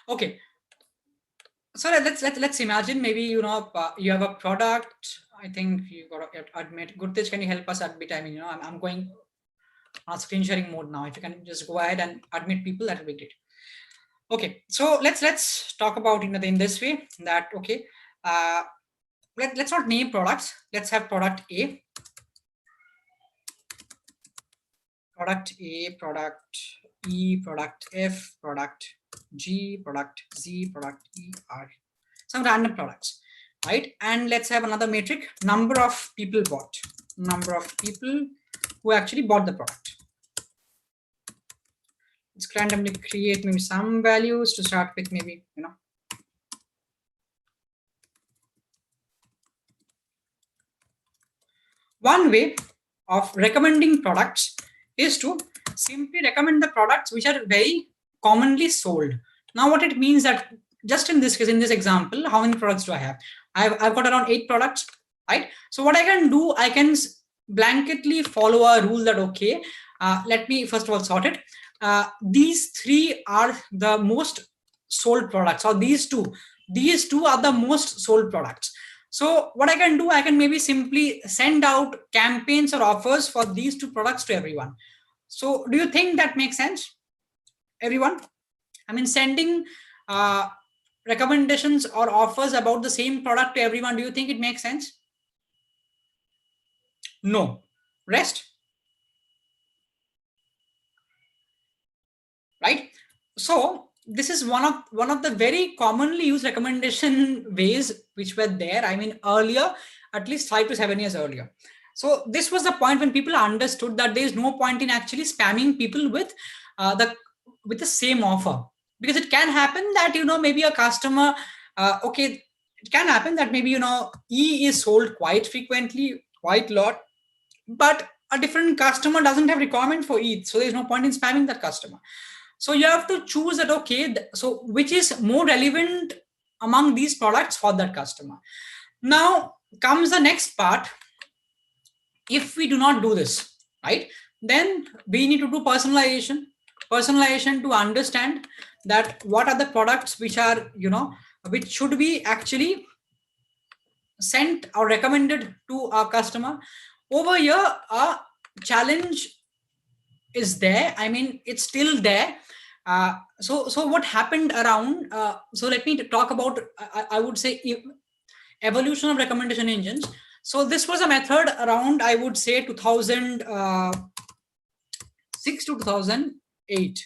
Okay. So let's imagine maybe you have a product. I think you got to admit. Gurtej, can you help us admit? I mean, I'm going on screen sharing mode now. If you can just go ahead and admit people, that would be great. Okay, so let's talk about in this way that okay, let's not name products. Let's have product A, product A, product E, product F, product G, product Z, product E, R. Some random products, right? And let's have another metric: number of people bought, number of people who actually bought the product. Let's randomly create maybe some values to start with, maybe one way of recommending products is to simply recommend the products which are very commonly sold. Now what it means that just in this case, in this example, how many products do I have? I've got around 8 products, right? So what I can do, I can blanketly follow a rule that okay, let me first of all sort it. These 3 are the most sold products, or these two are the most sold products. So what I can do, I can maybe simply send out campaigns or offers for these 2 products to everyone. So do you think that makes sense, everyone? I mean, sending recommendations or offers about the same product to everyone, do you think it makes sense? No. Rest? Right? So this is one of the very commonly used recommendation ways which were there, I mean, earlier, at least 5 to 7 years earlier. So this was the point when people understood that there is no point in actually spamming people with the same offer, because it can happen that maybe a customer, okay, it can happen that maybe E is sold quite frequently, quite a lot, but a different customer doesn't have requirement for E, so there's no point in spamming that customer. So you have to choose that, okay, so which is more relevant among these products for that customer. Now comes the next part. If we do not do this, right, then we need to do personalization to understand that what are the products which are, which should be actually sent or recommended to our customer. Over here, a challenge is there. I mean, it's still there. So what happened around, so let me talk about, I would say, evolution of recommendation engines. So this was a method around, I would say, 2006 to 2008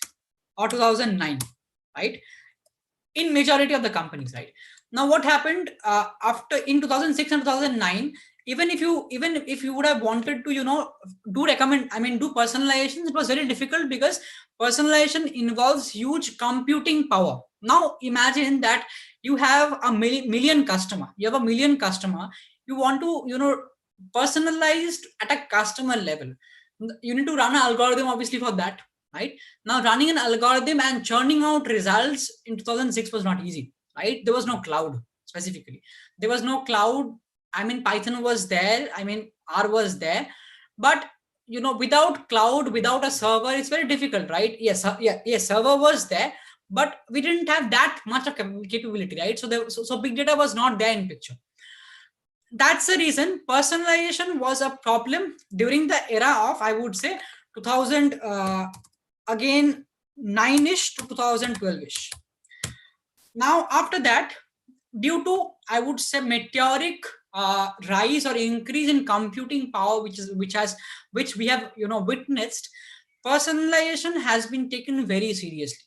or 2009, right, in majority of the companies, right? Now what happened after in 2006 and 2009, even if you would have wanted to do personalization, it was very difficult because personalization involves huge computing power. Now imagine that you have a million customer, you want to personalized at a customer level. You need to run an algorithm obviously for that, right? Now running an algorithm and churning out results in 2006 was not easy, right? There was no cloud. Specifically, there was no cloud. I mean, Python was there, I mean, R was there, but without cloud, without a server, it's very difficult, right? Yes, server was there, but we didn't have that much of capability, right? So big data was not there in picture. That's the reason personalization was a problem during the era of, I would say, 2000 again 9ish to 2012ish. Now after that, due to, I would say, meteoric rise or increase in computing power, which we have witnessed, personalization has been taken very seriously,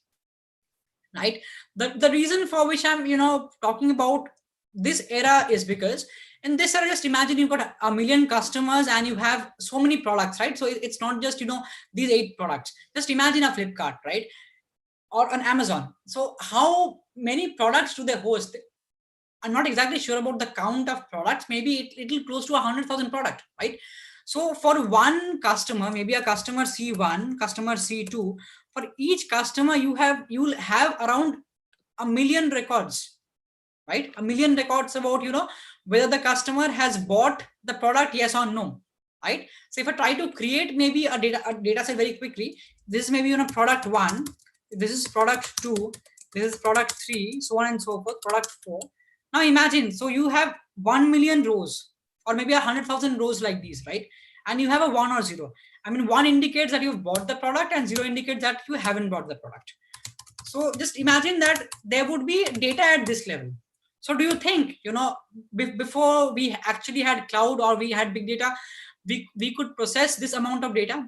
right? The reason for which I'm talking about this era is because in this era, just imagine you've got a million customers and you have so many products, right? So it's not just these 8 products. Just imagine a Flipkart, right, or an Amazon. So how many products do they host? I'm not exactly sure about the count of products. Maybe it'll close to 100,000 products, right? So for one customer, maybe a customer C1, customer C2, for each customer you'll have around a million records, right? A million records about whether the customer has bought the product, yes or no, right? So if I try to create maybe a data set very quickly, this is maybe product 1, this is product 2, this is product 3, so on and so forth, product 4. Now imagine, so you have 1 million rows or maybe 100,000 rows like these, right? And you have a 1 or 0. I mean, 1 indicates that you've bought the product and 0 indicates that you haven't bought the product. So just imagine that there would be data at this level. So do you think, before we actually had cloud or we had big data, we could process this amount of data?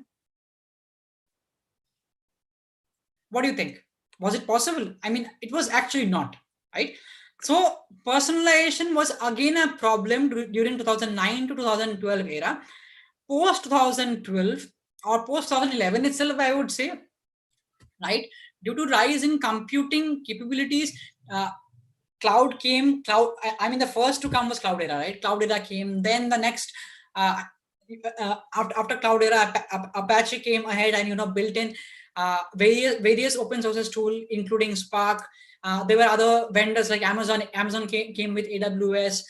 What do you think? Was it possible? I mean, it was actually not, right? So personalization was again a problem during 2009 to 2012 era. Post 2012 or post 2011 itself, I would say, right? Due to rise in computing capabilities, cloud came. I mean, the first to come was cloud era, right? Cloud era came. Then the next, after cloud era, Apache came ahead and built in various open sources tool, including Spark. There were other vendors like Amazon. Amazon came with AWS.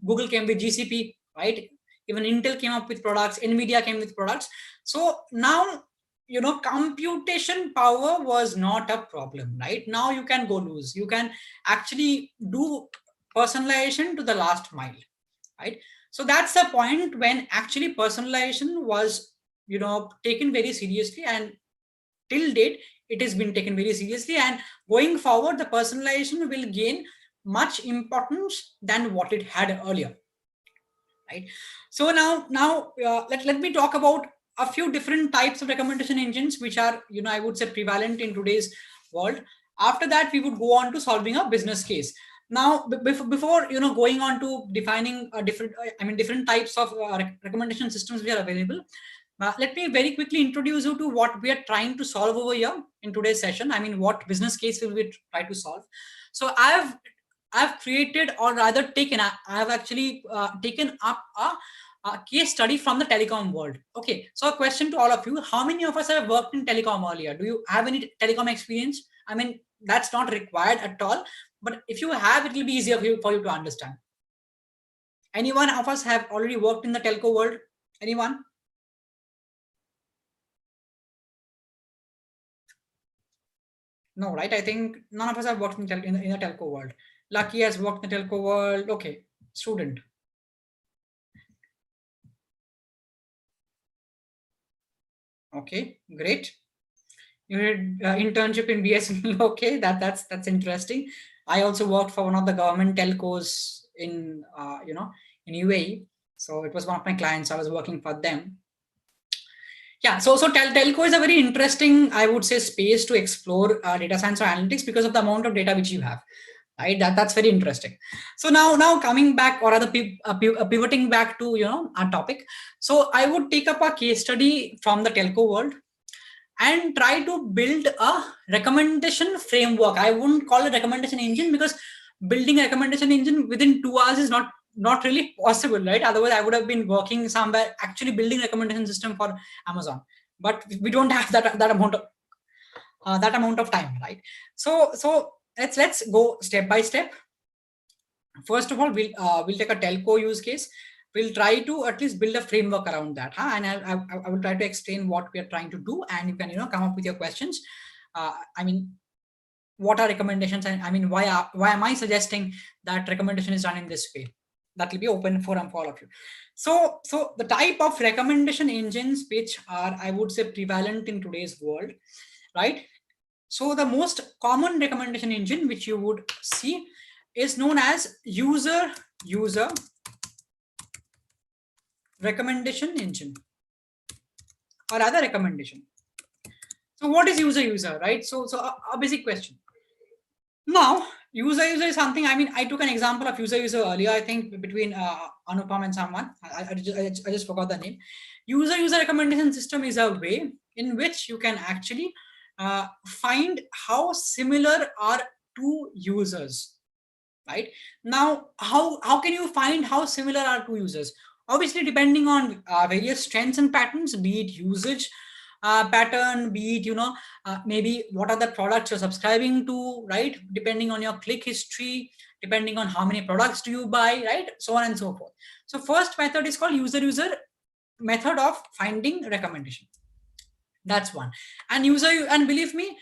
Google came with GCP, right? Even Intel came up with products. NVIDIA came with products. So now, computation power was not a problem, right? Now you can go loose. You can actually do personalization to the last mile, right? So that's the point when actually personalization was, taken very seriously, and till date it has been taken very seriously, and going forward the personalization will gain much importance than what it had earlier, right? So now let me talk about a few different types of recommendation engines which are, I would say, prevalent in today's world. After that we would go on to solving a business case. Now before going on to defining different types of recommendation systems we are available, let me very quickly introduce you to what we are trying to solve over here in today's session. I mean, what business case will we try to solve? So I've created, or rather taken, I have actually taken up a case study from the telecom world. Okay, so a question to all of you: how many of us have worked in telecom earlier? Do you have any telecom experience? I mean, that's not required at all, but if you have, it will be easier for you to understand. Any one of us have already worked in the telco world? Anyone? No, right? I think none of us have worked in the telco world. Lucky has worked in the telco world. Okay, student. Okay, great. You did internship in BSNL. Okay, that's interesting. I also worked for one of the government telcos in in UAE. So it was one of my clients. I was working for them. Yeah, so telco is a very interesting, I would say, space to explore data science or analytics because of the amount of data which you have, right? That's very interesting. So now coming back, or rather pivoting back to our topic. So I would take up a case study from the telco world and try to build a recommendation framework. I wouldn't call it recommendation engine, because building a recommendation engine within 2 hours is not really possible, right? Otherwise I would have been working somewhere actually building recommendation system for Amazon, but we don't have that amount of time, right? So let's go step by step. First of all, we'll take a telco use case. We'll try to at least build a framework around that, and I will try to explain what we are trying to do, and you can come up with your questions. I mean, what are recommendations, and I mean, why am I suggesting that recommendation is done in this way? That will be open forum for all of you. So the type of recommendation engines which are, I would say, prevalent in today's world, right? So the most common recommendation engine which you would see is known as user recommendation engine, or other recommendation. So what is user, right? So a basic question. Now, user is something, I mean, I took an example of user earlier, I think between Anupam and someone. I just forgot the name. User recommendation system is a way in which you can actually find how similar are two users, right? Now, how can you find how similar are two users? Obviously, depending on various trends and patterns, be it usage pattern, be it maybe what are the products you're subscribing to, right? Depending on your click history, depending on how many products do you buy, right? So on and so forth. So first method is called user method of finding recommendation. That's one. And believe me,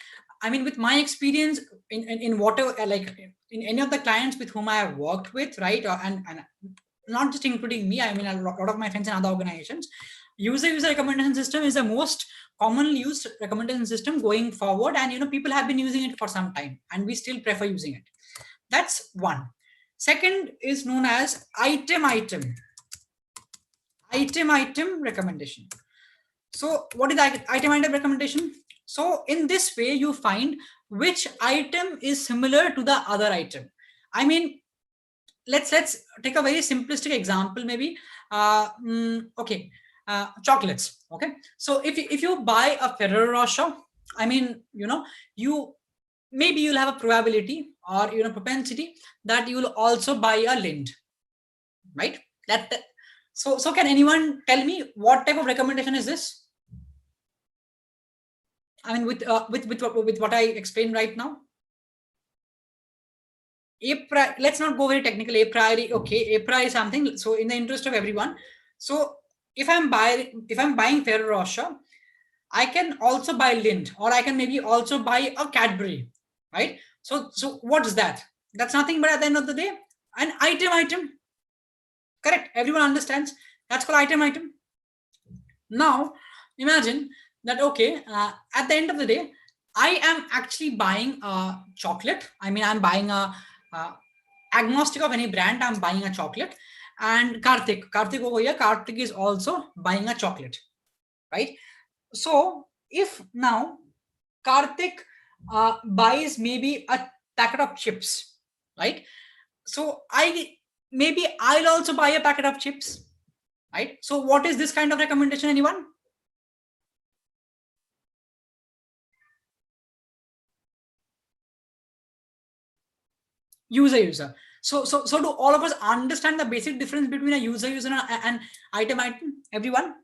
I mean, with my experience in whatever, like in any of the clients with whom I have worked with, right? And not just including me, I mean, a lot of my friends in other organizations, user recommendation system is the most commonly used recommendation system going forward. And, people have been using it for some time and we still prefer using it. That's one. Second is known as item recommendation. So what is item recommendation? So in this way, you find which item is similar to the other item. I mean, let's take a very simplistic example, maybe. Okay, chocolates. Okay, so if you buy a Ferrero Rocher, I mean, you maybe you'll have a probability or propensity that you will also buy a Lind, right? So can anyone tell me what type of recommendation is this? I mean, with what I explained right now. Let's not go very technical. A priori, okay, a priori something. So in the interest of everyone, so if I'm buying Ferrero Rocher, I can also buy Lind, or I can maybe also buy a Cadbury, right? So what is that? That's nothing but at the end of the day, an item. Correct. Everyone understands. That's called item. Now imagine that, okay, at the end of the day, I am actually buying a chocolate. I mean, I'm buying a agnostic of any brand. I'm buying a chocolate, and Karthik over here, Karthik is also buying a chocolate, right? So if now Karthik buys maybe a packet of chips, right? So I'll also buy a packet of chips, right? So what is this kind of recommendation, anyone? User. So do all of us understand the basic difference between a user and item? Everyone?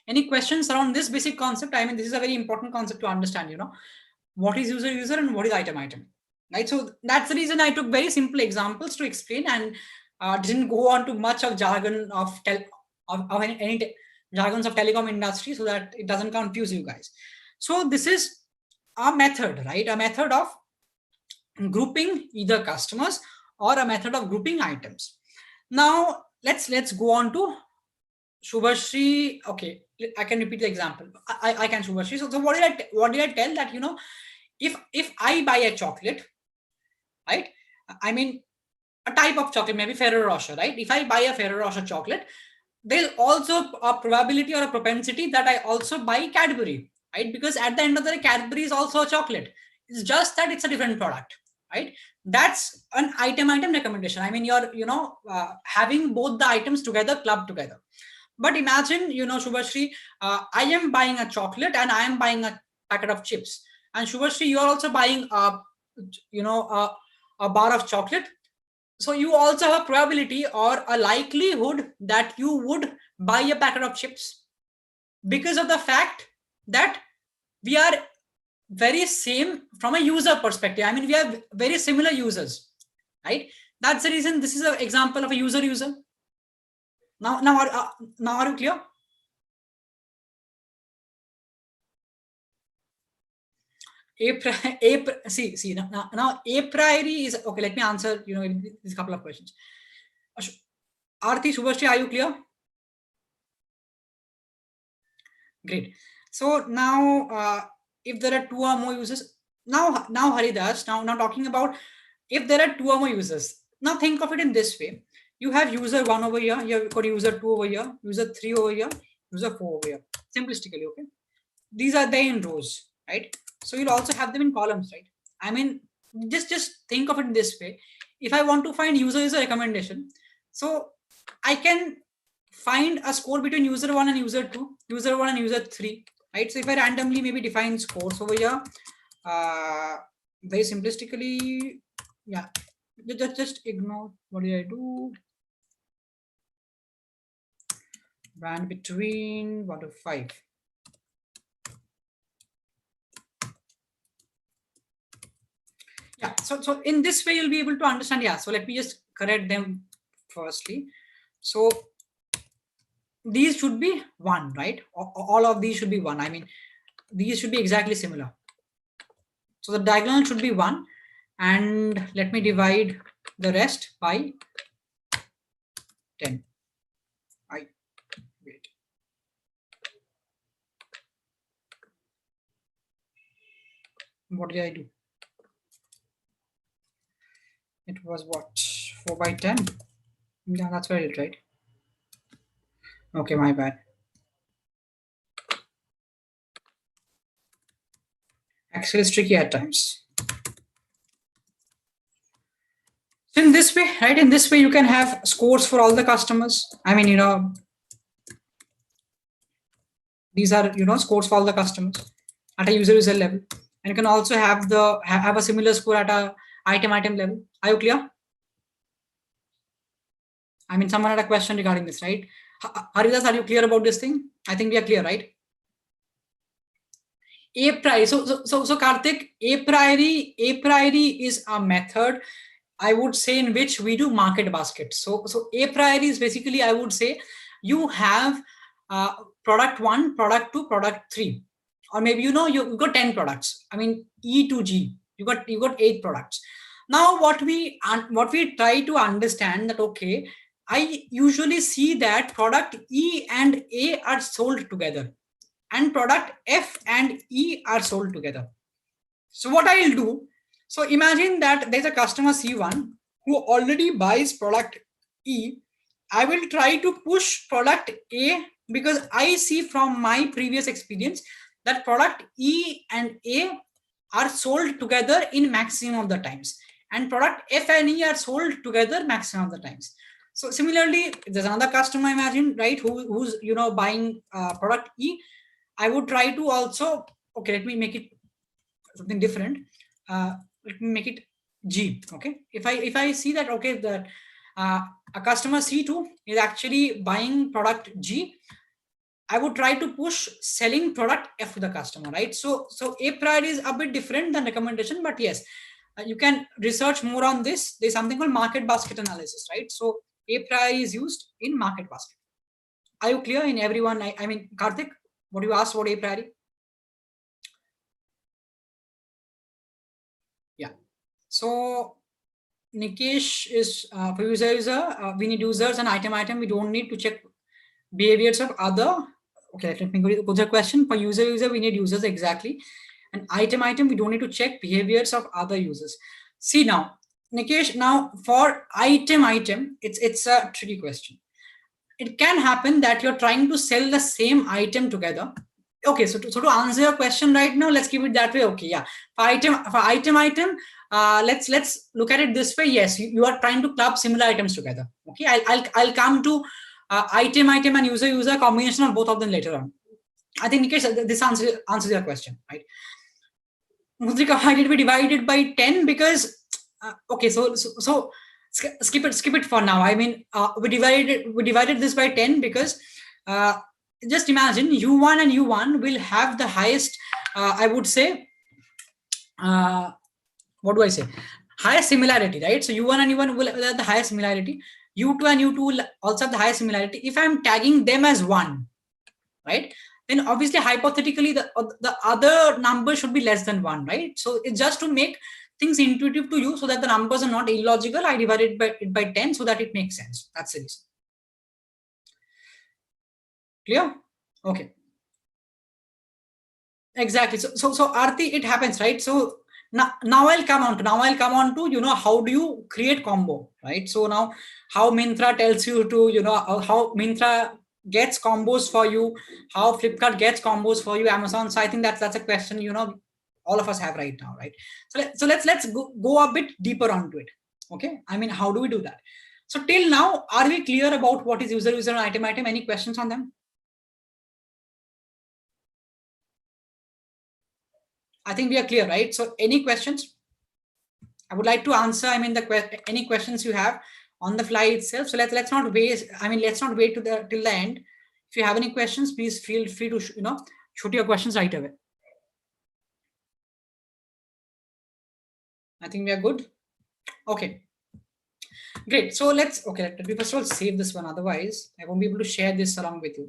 Any questions around this basic concept? I mean, this is a very important concept to understand, what is user and what is item, right? So that's the reason I took very simple examples to explain, and didn't go on to much of jargon of any jargons of telecom industry, so that it doesn't confuse you guys. So this is a method, right? A method of grouping either customers or a method of grouping items. Now let's go on to Shubhashri. Okay, I can repeat the example. I can, Shubhashri. So what did I tell that, if I buy a chocolate, right? I mean, a type of chocolate, maybe Ferrero Rocher, right? If I buy a Ferrero Rocher chocolate, there's also a probability or a propensity that I also buy Cadbury, right? Because at the end of the day, Cadbury is also a chocolate. It's just that it's a different product, right? That's an item recommendation. I mean, you're having both the items together, clubbed together. But imagine, Shubhashri, I am buying a chocolate and I am buying a packet of chips, and Shubhashri, you're also buying a bar of chocolate. So you also have a probability or a likelihood that you would buy a packet of chips, because of the fact that we are very same from a user perspective. I mean, we have very similar users, right? That's the reason this is an example of a user. Now are you clear? See now a priori is okay. Let me answer these couple of questions. Aarti, Shubhashri, are you clear? Great. So now if there are two or more users, now Haridas, now talking about if there are two or more users, now think of it in this way. You have user 1 over here, you've got user 2 over here, user 3 over here, user 4 over here, simplistically. Okay, these are they in rows, right? So you'll also have them in columns, right? I mean, just think of it in this way. If I want to find user recommendation, so I can find a score between user 1 and user 2, user 1 and user 3, right? So if I randomly maybe define scores over here, very simplistically, yeah, just ignore, what did I do? Band between 1 to 5. Yeah, so in this way you'll be able to understand. Yeah, so let me just correct them firstly. So these should be 1, right? All of these should be 1. I mean, these should be exactly similar. So the diagonal should be 1, and let me divide the rest by 10. Wait. What did I do? It was what? 4 by 10? Yeah, that's right? Okay, my bad. Excel is tricky at times. So in this way, right? In this way, you can have scores for all the customers. I mean, these are scores for all the customers at a user level, and you can also have a similar score at a item level. Are you clear? I mean, someone had a question regarding this, right? Haridas, are you clear about this thing? I think we are clear, right? A priori. So Karthik, a priori is a method, I would say, in which we do market basket. So a priori is basically, I would say, you have product 1, product 2, product 3, or maybe you got 10 products. I mean, E to G, you got 8 products. Now what we try to understand that, okay, I usually see that product E and A are sold together, and product F and E are sold together. So what I'll do, so imagine that there's a customer C1 who already buys product E. I will try to push product A because I see from my previous experience that product E and A are sold together in maximum of the times, and product F and E are sold together maximum of the times. So similarly, there's another customer, imagine, right, who's buying product E. I would try to also, okay, let me make it something different. Let me make it G. Okay, if I see that, okay, that a customer C2 is actually buying product G, I would try to push selling product F to the customer, right? So a priori is a bit different than recommendation, but yes, you can research more on this. There's something called market basket analysis, right? So a priori is used in market basket. Are you clear in everyone? I mean, Karthik, what you asked about a priori? Yeah. So Nikesh is for user. We need users and item. We don't need to check behaviors of other. Okay, let me go to the question. For user, we need users, exactly. And item, we don't need to check behaviors of other users. See now, Nikesh, now for item, it's a tricky question. It can happen that you're trying to sell the same item together. Okay, so to answer your question right now, let's keep it that way. Okay, yeah. For item, let's look at it this way. Yes, you are trying to club similar items together. Okay, I'll come to item and user combination of both of them later on. I think, Nikesh, this answers your question, right? Mudrika, why did we divide it by 10? Because okay, so skip it for now. I mean, we divided this by 10 because just imagine U1 and U1 will have the highest, I would say, what do I say? Highest similarity, right? So U1 and U1 will have the highest similarity. U2 and U2 will also have the highest similarity. If I'm tagging them as 1, right, then obviously hypothetically the other number should be less than 1, right? So it's just to make things intuitive to you so that the numbers are not illogical. I divided it by 10 so that it makes sense. That's the reason. Clear? Okay. Exactly. So Aarti, it happens, right? So now I'll come on to how do you create combo, right? So now how Myntra tells you to how Myntra gets combos for you, how Flipkart gets combos for you, Amazon. So I think that's a question all of us have right now, right? So let's go a bit deeper onto it. Okay, I mean, how do we do that? So till now, are we clear about what is user and item? Any questions on them? I think we are clear, right? So any questions? I would like to answer, I mean, any questions you have on the fly itself. So let's not waste, I mean, let's not wait till the end. If you have any questions, please feel free to shoot your questions right away. I think we are good. Okay, great. So let me first of all save this one, otherwise I won't be able to share this along with you.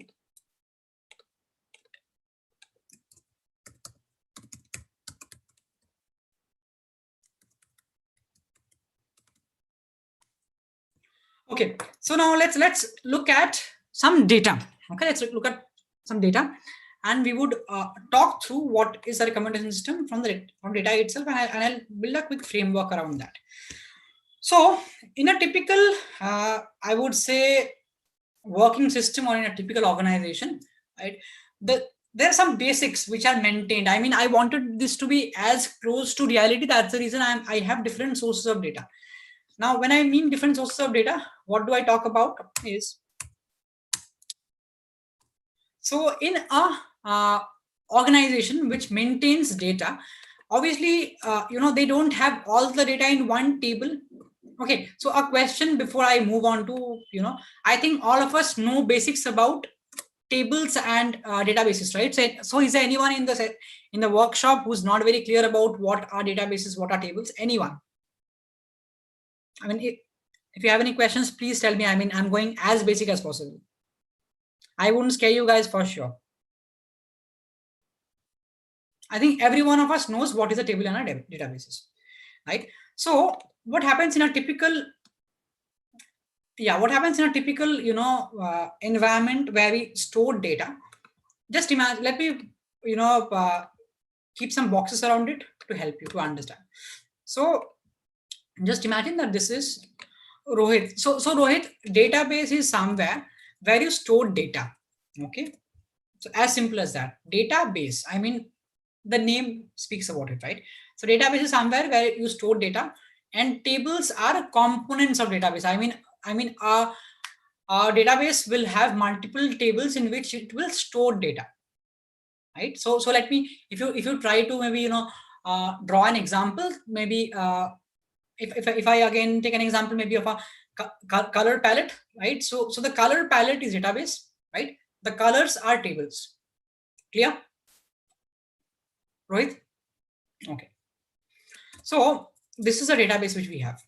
Okay, so now let's look at some data. Okay, let's look at some data, and we would talk through what is the recommendation system from data itself, and I'll build a quick framework around that. So in a typical, I would say, working system, or in a typical organization, right? There are some basics which are maintained. I mean, I wanted this to be as close to reality. That's the reason I have different sources of data. Now, when I mean different sources of data, what do I talk about is, so in a organization which maintains data, obviously, they don't have all the data in one table. Okay, so a question before I move on to, I think all of us know basics about tables and databases, right? So is there anyone in the workshop who's not very clear about what are databases, what are tables? Anyone? I mean, if you have any questions, please tell me. I mean, I'm going as basic as possible. I wouldn't scare you guys for sure. I think every one of us knows what is a table and a databases, right? So what happens in a typical, environment where we store data? Just imagine, let me, keep some boxes around it to help you to understand. So just imagine that this is Rohit. So Rohit, database is somewhere where you store data. Okay. So as simple as that. Database, I mean, the name speaks about it, right? So database is somewhere where you store data, and tables are components of database. Our database will have multiple tables in which it will store data, right? So let me, if you try to maybe draw an example, maybe if I again take an example maybe of a color palette, right? So the color palette is database, right? The colors are tables. Clear, Rohit? Okay. So this is a database which we have.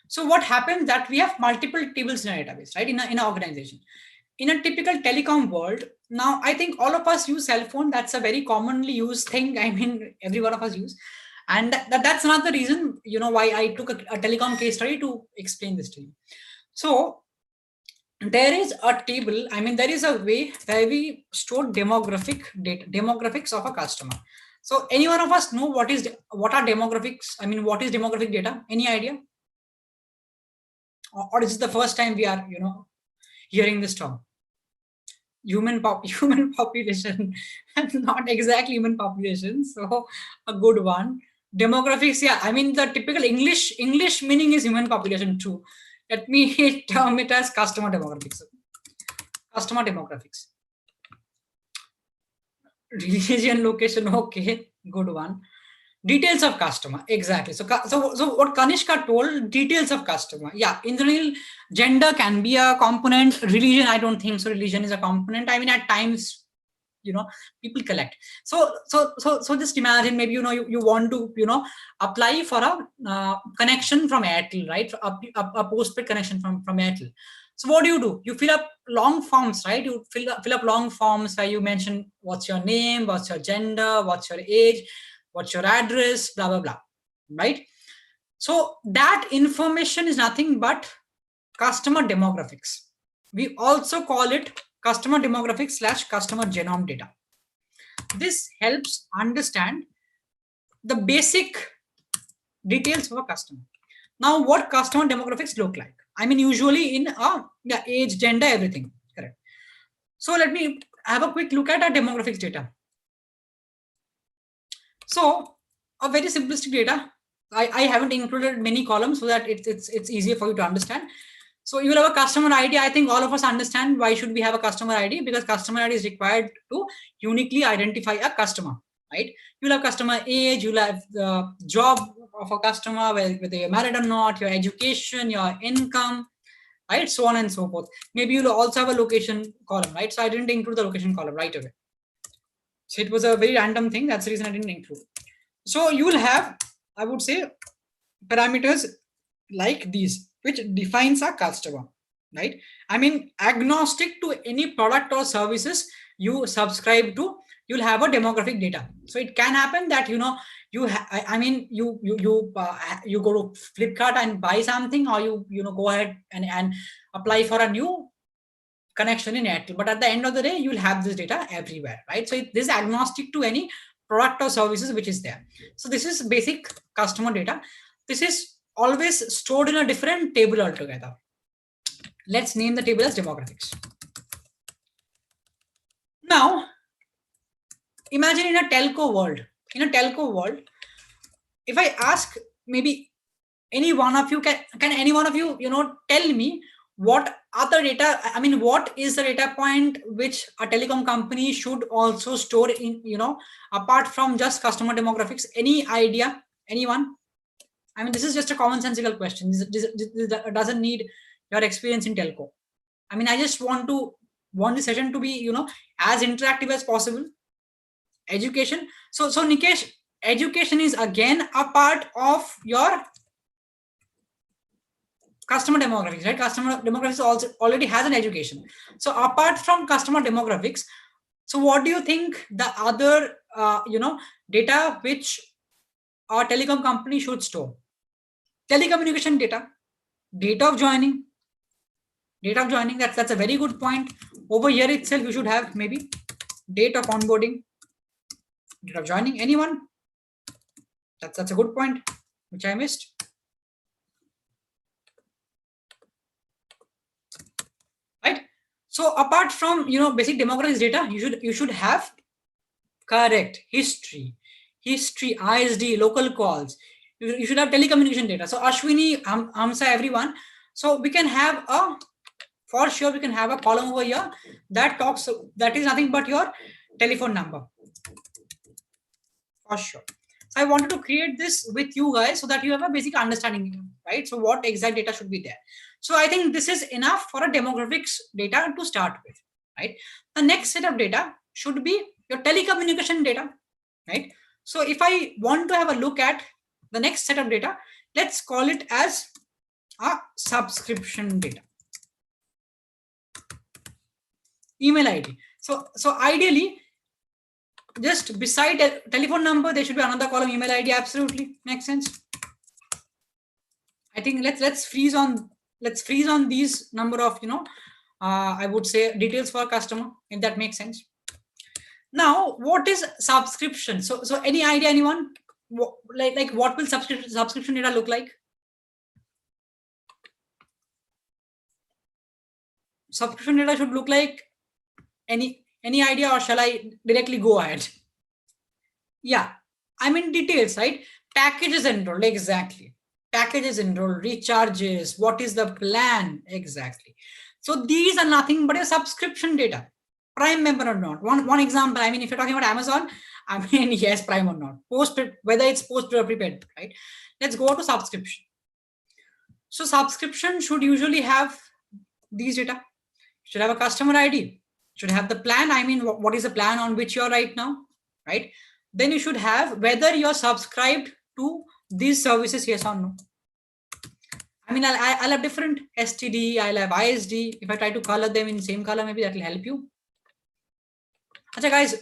So what happens that we have multiple tables in a database, right? In an organization. In a typical telecom world, now I think all of us use cell phone. That's a very commonly used thing. I mean, every one of us use. And that's another reason, why I took a telecom case study to explain this to you. So there is a table, I mean, there is a way where we store demographics of a customer. So any one of us know what are demographics? I mean, what is demographic data? Any idea? Or is it the first time we are, hearing this term? Human population, not exactly human population. So a good one. Demographics, yeah. I mean, the typical English meaning is human population too. Let me term it as customer demographics. Customer demographics. Religion, location, okay, good one. Details of customer, exactly. So what Kanishka told, details of customer. Yeah, in general, gender can be a component. Religion, I don't think so. Religion is a component. I mean, at times, people collect. So just imagine, maybe you want to apply for a connection from Airtel, right? A postpaid connection from Airtel. So what do? You fill up long forms, right? You fill up long forms where you mention what's your name, what's your gender, what's your age, what's your address, blah blah blah, right? So that information is nothing but customer demographics. We also call it customer demographics / customer genome data. This helps understand the basic details of a customer. Now, what customer demographics look like? I mean, usually in age, gender, everything, correct? So let me have a quick look at our demographics data. So a very simplistic data. I haven't included many columns so that it's easier for you to understand. So you will have a customer ID. I think all of us understand why should we have a customer ID, because customer ID is required to uniquely identify a customer, right? You'll have customer age, you'll have the job of a customer, whether you're married or not, your education, your income, right? So on and so forth. Maybe you'll also have a location column, right? So I didn't include the location column right away. So it was a very random thing. That's the reason I didn't include. So you will have, I would say, parameters like these, which defines a customer, right? I mean, agnostic to any product or services you subscribe to, you'll have a demographic data. So it can happen that you I mean, you go to Flipkart and buy something, or you go ahead and apply for a new connection in Airtel. But at the end of the day, you will have this data everywhere, right? So this is agnostic to any product or services which is there. So this is basic customer data. This is always stored in a different table altogether. Let's name the table as demographics. Now, imagine in a telco world. In a telco world, if I ask maybe any one of you, can any one of you, tell me what other data, I mean, what is the data point which a telecom company should also store in, apart from just customer demographics? Any idea? Anyone? I mean, this is just a commonsensical question. This doesn't need your experience in telco. I mean, I just want the session to be, as interactive as possible. Education. So Nikesh, education is again a part of your customer demographics, right? Customer demographics also already has an education. So apart from customer demographics, so what do you think the other, data which our telecom company should store? Telecommunication data, date of joining, that's a very good point. Over here itself, you should have maybe date of onboarding, date of joining. Anyone? That's a good point which I missed. Right? So apart from basic demographics data, you should have correct history, ISD, local calls. You should have telecommunication data. So Ashwini, Amsa, everyone. So we can have for sure we can have a column over here that is nothing but your telephone number. For sure. So I wanted to create this with you guys so that you have a basic understanding, right? So what exact data should be there. So I think this is enough for a demographics data to start with, right? The next set of data should be your telecommunication data, right? So if I want to have a look at the next set of data, let's call it as a subscription data. Email ID. So ideally, just beside a telephone number, there should be another column, email ID. Absolutely makes sense. I think let's freeze on these number of I would say details for a customer, if that makes sense. Now, what is subscription? So any idea, anyone? Like what will subscription data look like? Subscription data should look like any idea, or shall I directly go ahead? Yeah, I mean details, right? Packages enrolled, exactly. Packages enrolled, recharges, what is the plan, exactly. So these are nothing but a subscription data. Prime member or not. One example, I mean, if you're talking about Amazon, I mean, yes, Prime or not. Postpaid, whether it's postpaid or prepaid, right? Let's go to subscription. So subscription should usually have these data. Should have a customer ID. Should have the plan. I mean, what is the plan on which you're right now, right? Then you should have whether you're subscribed to these services, yes or no. I mean, I'll have different STD, I'll have ISD. If I try to color them in same color, maybe that will help you. Okay, guys,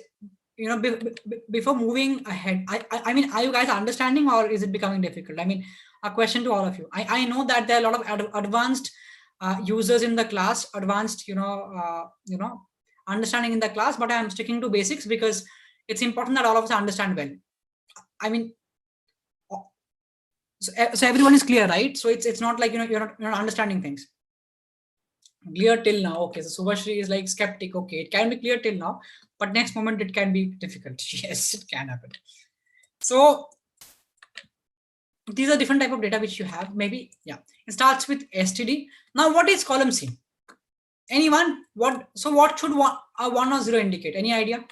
before moving ahead, I mean, are you guys understanding, or is it becoming difficult? I mean, a question to all of you. I know that there are a lot of advanced users in the class, advanced, understanding in the class, but I'm sticking to basics because it's important that all of us understand well. I mean, so everyone is clear, right? So it's not like you're not understanding things. Clear till now. Okay, so Subhashri is like skeptic. Okay, it can be clear till now, but next moment it can be difficult. Yes, it can happen. So these are different type of data which you have. Maybe, yeah, it starts with STD. Now, what is column C? Anyone? What should a 1 or 0 indicate? Any idea?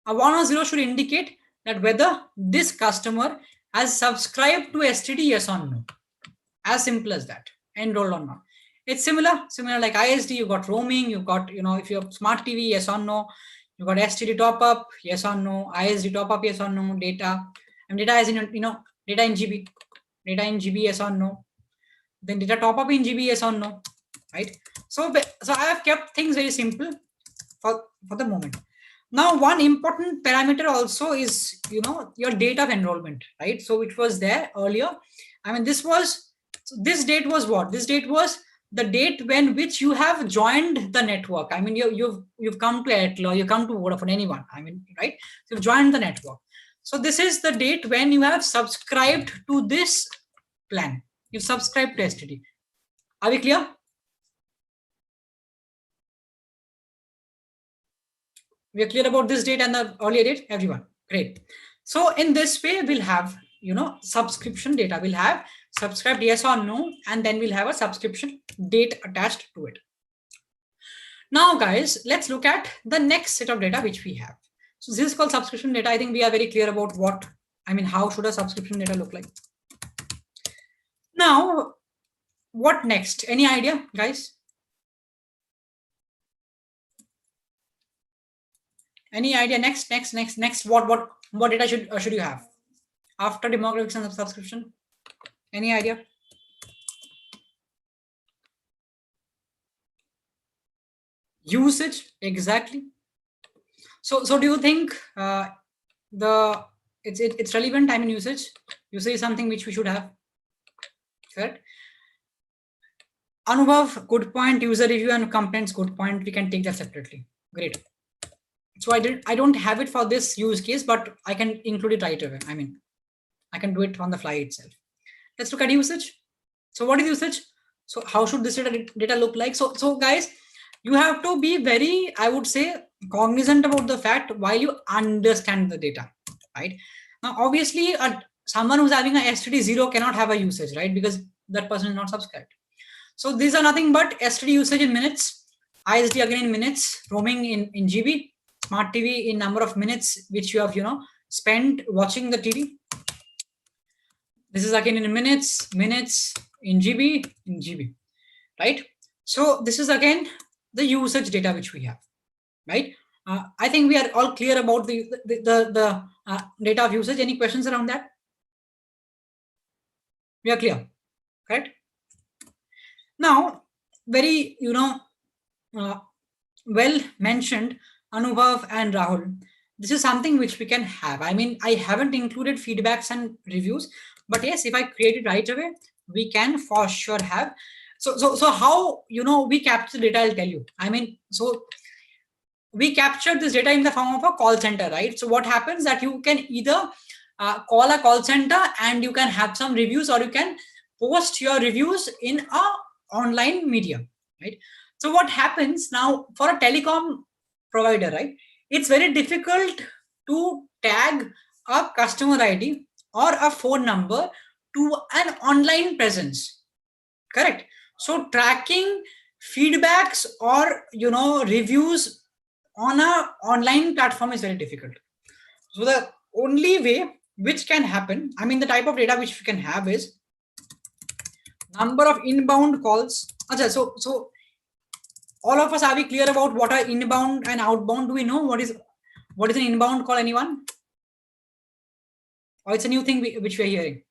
A 1 or 0 should indicate that whether this customer has subscribed to STD, yes or no. As simple as that. Enrolled or not. It's similar like ISD. You got roaming. You got if you have smart TV, yes or no. You got STD top up, yes or no. ISD top up, yes or no. Data, and data is in data in GB. Data in GB, yes or no. Then data top up in GB, yes or no. Right. So I have kept things very simple for the moment. Now, one important parameter also is, your date of enrollment, right? So it was there earlier. I mean, this date was what? This date was the date when which you have joined the network. I mean, you've come to Airtel or you come to Vodafone, anyone. I mean, right? So you've joined the network. So this is the date when you have subscribed to this plan. You subscribed to STD. Are we clear? We are clear about this date and the earlier date, everyone. Great. So in this way, we'll have, subscription data. We'll have subscribed yes or no, and then we'll have a subscription date attached to it. Now, guys, let's look at the next set of data which we have. So this is called subscription data. I think we are very clear about how should a subscription data look like. Now, what next? Any idea, guys? Any idea? Next. What data should you have after demographics and subscription? Any idea? Usage, exactly. So do you think it's relevant? I mean, usage is something which we should have. Correct. Anubhav, good point. User review and complaints, good point. We can take that separately. Great. So I don't have it for this use case, but I can include it right away. I mean, I can do it on the fly itself. Let's look at usage. So what is usage? So how should this data look like? So guys, you have to be very, I would say, cognizant about the fact while you understand the data, right? Now, obviously, someone who's having a STD 0 cannot have a usage, right? Because that person is not subscribed. So these are nothing but STD usage in minutes, ISD again in minutes, roaming in GB, smart TV in number of minutes which you have, spent watching the TV. This is again in minutes in GB, right? So this is again the usage data which we have, right? I think we are all clear about the data of usage. Any questions around that? We are clear, correct? Now, very, well mentioned, Anubhav and Rahul. This is something which we can have. I mean, I haven't included feedbacks and reviews, but yes, if I create it right away, we can for sure have. So how, we capture data, I'll tell you. I mean, so we capture this data in the form of a call center, right? So what happens that you can either call a call center and you can have some reviews, or you can post your reviews in a online media, right? So what happens now for a telecom provider, right? It's very difficult to tag a customer ID or a phone number to an online presence, correct? So tracking feedbacks or reviews on a online platform is very difficult. So the only way which can happen, I mean, the type of data which we can have is number of inbound calls. Okay, so all of us, are we clear about what are inbound and outbound? Do we know what is an inbound call? Anyone? Or it's a new thing which we are hearing?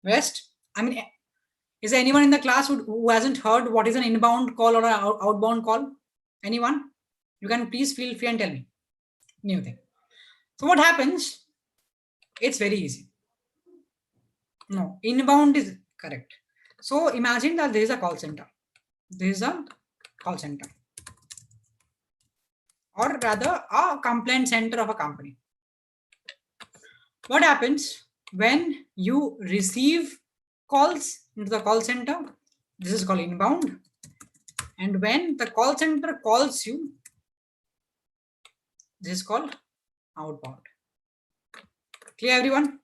West? I mean, is there anyone in the class who hasn't heard what is an inbound call or an outbound call? Anyone? You can please feel free and tell me. New thing. So what happens? It's very easy. No, inbound is correct. So imagine that there is a call center. There is a call center, or rather a complaint center of a company. What happens when you receive calls into the call center? This is called inbound. And when the call center calls you, this is called outbound. Clear, everyone?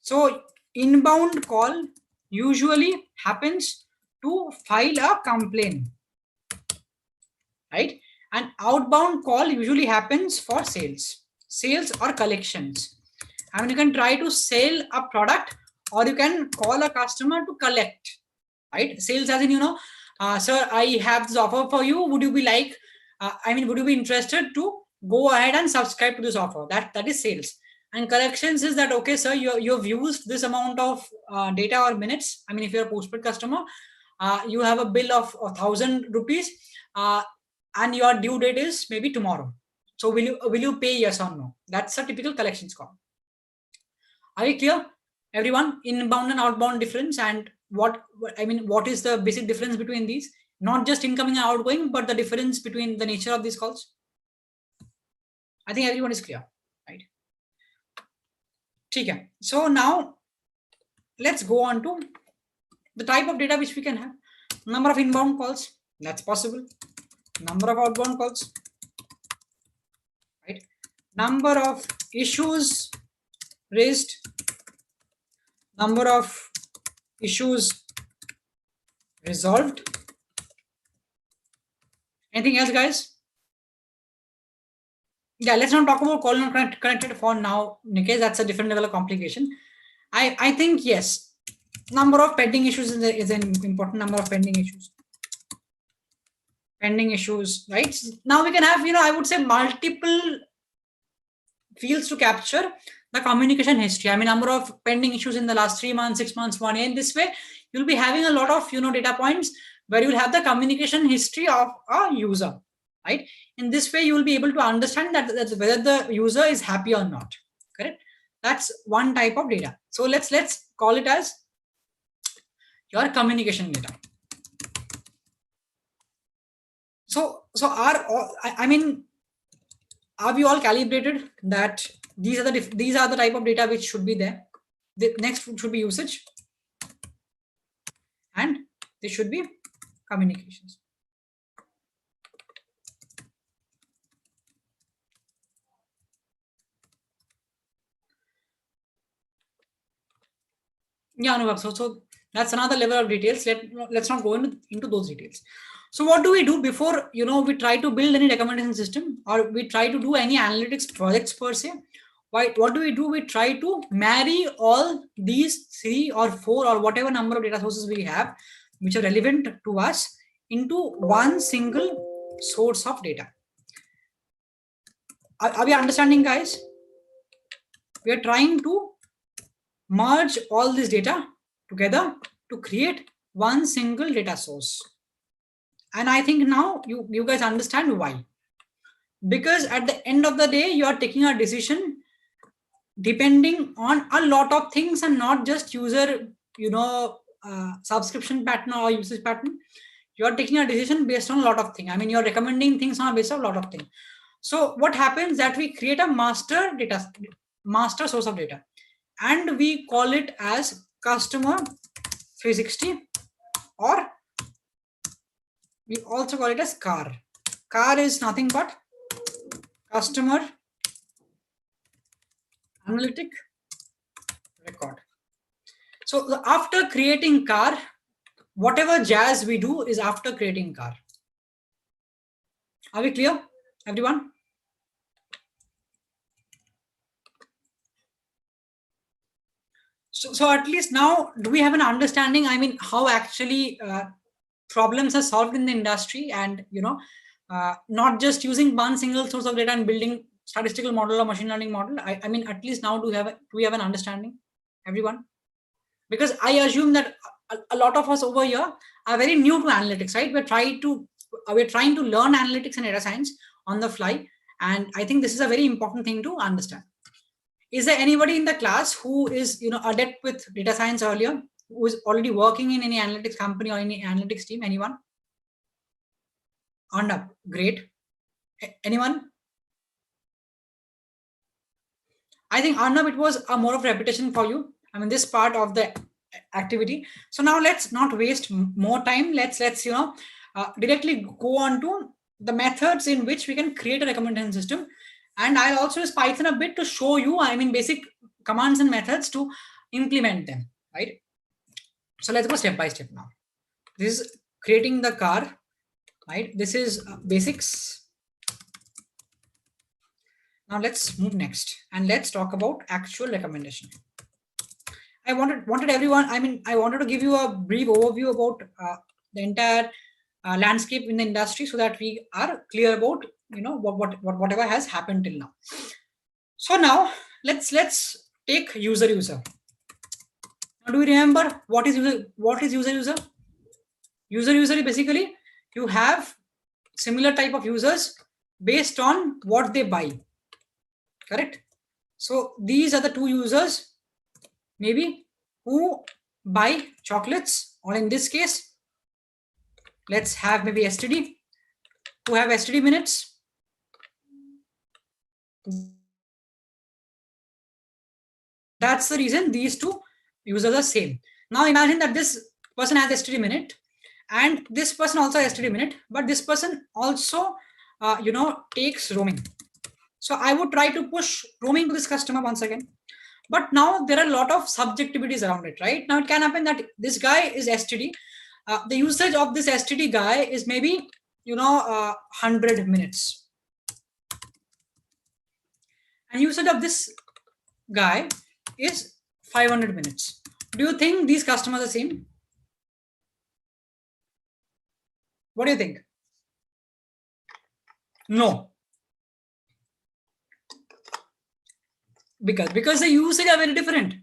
So inbound call usually happens to file a complaint, right? And outbound call usually happens for sales or collections. I mean, you can try to sell a product, or you can call a customer to collect, right? Sales as in, sir, I have this offer for you. Would you be would you be interested to go ahead and subscribe to this offer? That is sales. And collections is that, okay, sir, you've used this amount of data or minutes. I mean, if you're a postpaid customer, you have a bill of 1,000 rupees. and your due date is maybe tomorrow. So will you pay, yes or no? That's a typical collections call. Are we clear, everyone? Inbound and outbound difference, and what is the basic difference between these? Not just incoming and outgoing, but the difference between the nature of these calls. I think everyone is clear, right? Okay. So now let's go on to the type of data which we can have. Number of inbound calls, that's possible. Number of outbound calls, right? Number of issues raised, number of issues resolved. Anything else, guys? Yeah, let's not talk about call not connected for now, Nikesh. That's a different level of complication. I think yes, number of pending issues is an important number of pending issues. Pending issues, right? Now we can have, I would say multiple fields to capture the communication history. I mean, number of pending issues in the last 3 months, 6 months, 1 year. In this way, you'll be having a lot of, data points where you'll have the communication history of a user, right? In this way, you will be able to understand that whether the user is happy or not, correct? That's one type of data. So let's call it as your communication data. So are we all calibrated that these are the type of data which should be there? The next should be usage, and this should be communications. Yeah, Anurag. So that's another level of details. Let's not go into those details. So what do we do before we try to build any recommendation system, or we try to do any analytics projects per se? What do? We try to marry all these 3 or 4 or whatever number of data sources we have which are relevant to us into one single source of data. Are we understanding, guys? We are trying to merge all this data together to create one single data source. And I think now you guys understand why. Because at the end of the day, you are taking a decision depending on a lot of things and not just user, subscription pattern or usage pattern. You are taking a decision based on a lot of things. I mean, you're recommending things on a basis of a lot of things. So what happens that we create a master source of data, and we call it as customer 360, or we also call it as CAR. CAR is nothing but customer analytic record. So after creating CAR, whatever jazz we do is after creating CAR. Are we clear, everyone? So at least now, do we have an understanding? I mean, how actually problems are solved in the industry, and not just using one single source of data and building statistical model or machine learning model. I mean, at least now do we have an understanding, everyone? Because I assume that a lot of us over here are very new to analytics, right? We're trying to learn analytics and data science on the fly, and I think this is a very important thing to understand. Is there anybody in the class who is adept with data science earlier, who is already working in any analytics company or any analytics team? Anyone? On up. Great. Anyone? I think Arnab, it was a more of repetition for you. I mean, this part of the activity. So now let's not waste more time. Let's directly go on to the methods in which we can create a recommendation system. And I'll also use Python a bit to show you, I mean, basic commands and methods to implement them, right? So let's go step by step now. This is creating the CAR, right? This is basics. Now let's move next and let's talk about actual recommendation. I wanted everyone, I mean, I wanted to give you a brief overview about the entire landscape in the industry so that we are clear about whatever has happened till now. So now let's take user. Now, do you remember what is user? User is basically you have similar type of users based on what they buy. Correct? So these are the two users, maybe, who buy chocolates, or in this case, let's have maybe STD, who have STD minutes. That's the reason these two users are same. Now imagine that this person has STD minute and this person also has STD minute, but this person also takes roaming. So I would try to push roaming to this customer once again. But now there are a lot of subjectivities around it, right? Now it can happen that this guy is STD. The usage of this STD guy is maybe 100 minutes. And usage of this guy is 500 minutes. Do you think these customers are the same? What do you think? No. Because the usage are very different,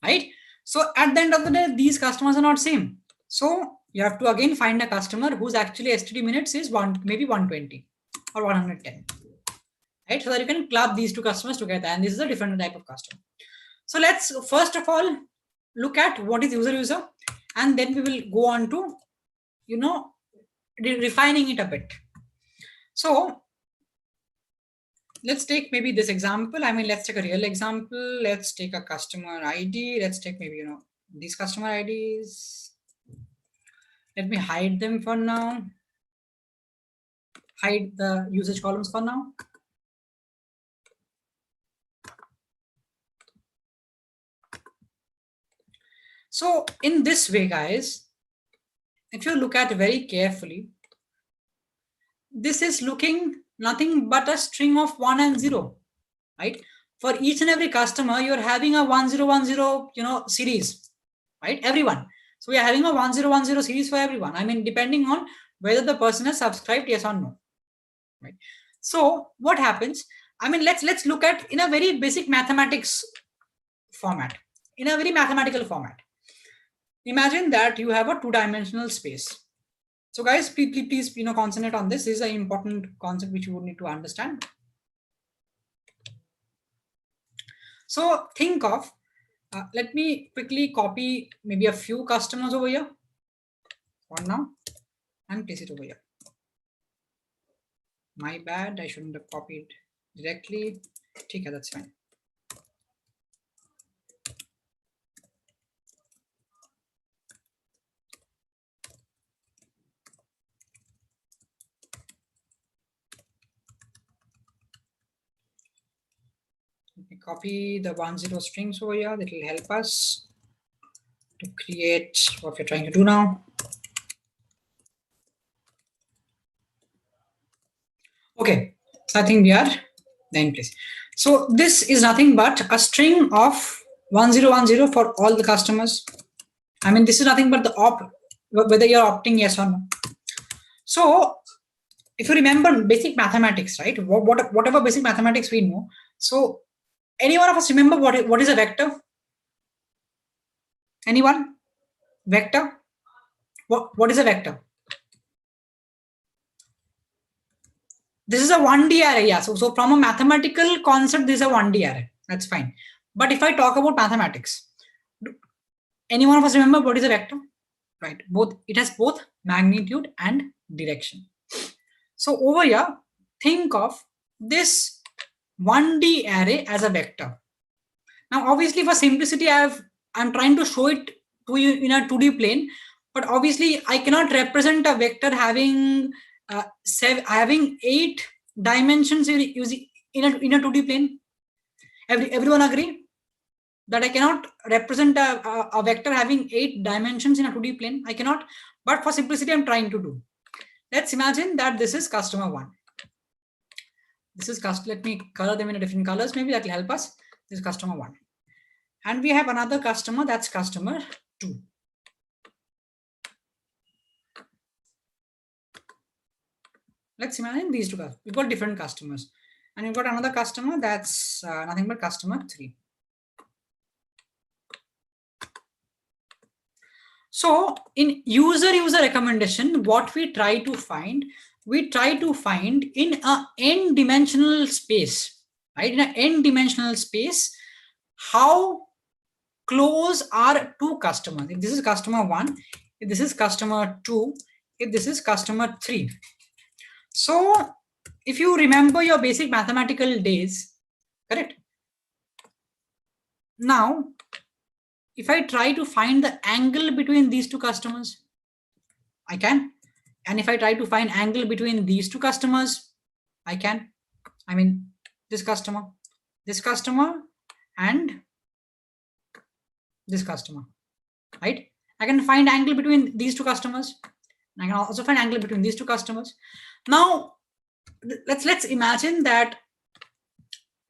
right? So at the end of the day, these customers are not same. So you have to again find a customer whose actually STD minutes is maybe 120 or 110, right? So that you can club these two customers together, and this is a different type of customer. So let's first of all look at what is user, and then we will go on to refining it a bit. So let's take maybe this example. I mean, let's take a real example. Let's take a customer ID. Let's take maybe these customer IDs. Let me hide them for now. Hide the usage columns for now. So in this way, guys, if you look at very carefully, this is looking nothing but a string of 1 and 0, right? For each and every customer, you're having a 1010, series, right? Everyone. So we are having a 1010 series for everyone. I mean, depending on whether the person has subscribed, yes or no, right? So what happens? I mean, let's look at in a very basic mathematics format, in a very mathematical format. Imagine that you have a two-dimensional space. So guys, please concentrate on this. This is an important concept which you would need to understand. So think of, let me quickly copy maybe a few customers over here for now and place it over here. My bad, I shouldn't have copied directly. Okay, that's fine. Let me copy the 10 strings over here. That will help us to create what we're trying to do now. Okay, so I think we are in place. So this is nothing but a string of 1010 for all the customers. I mean, this is nothing but the whether you're opting yes or no. So if you remember basic mathematics, right? Whatever basic mathematics we know. So any one of us remember what is a vector? Anyone? Vector? What is a vector? This is a 1D array, yeah. So from a mathematical concept, this is a 1D array. That's fine. But if I talk about mathematics, any one of us remember what is a vector? Right. It has both magnitude and direction. So over here, think of this 1D array as a vector. Now, obviously, for simplicity, I'm trying to show it to you in a 2D plane, but obviously, I cannot represent a vector having 8 dimensions in a 2D plane. Everyone agree that I cannot represent a vector having 8 dimensions in a 2D plane? I cannot, but for simplicity, I'm trying to do. Let's imagine that this is customer 1. This is let me color them in different colors. Maybe that will help us. This is customer 1. And we have another customer, that's customer 2. Let's imagine these two customers. We've got different customers. And we've got another customer that's nothing but customer 3. So in user recommendation, what we try to find, we try to find in a n-dimensional space, right? In an n-dimensional space, how close are two customers. If this is customer 1, if this is customer 2, if this is customer 3. So if you remember your basic mathematical days, correct? Now, if I try to find the angle between these two customers, I can. And if I try to find angle between these two customers, I can. I mean, this customer, and this customer, right? I can find angle between these two customers. I can also find angle between these two customers. Now, let's imagine that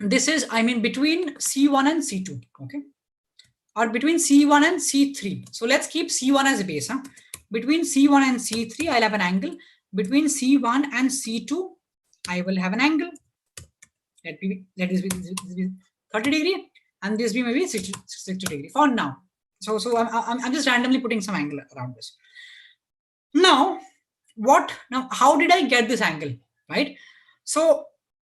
this is, I mean, between C1 and C2, okay? Or between C1 and C3. So let's keep C1 as a base. Huh? Between C1 and C3, I'll have an angle. Between C1 and C2, I will have an angle. Let this be 30 degree, and this be maybe 60 degree for now. So I'm just randomly putting some angle around this. Now, how did I get this angle, right? So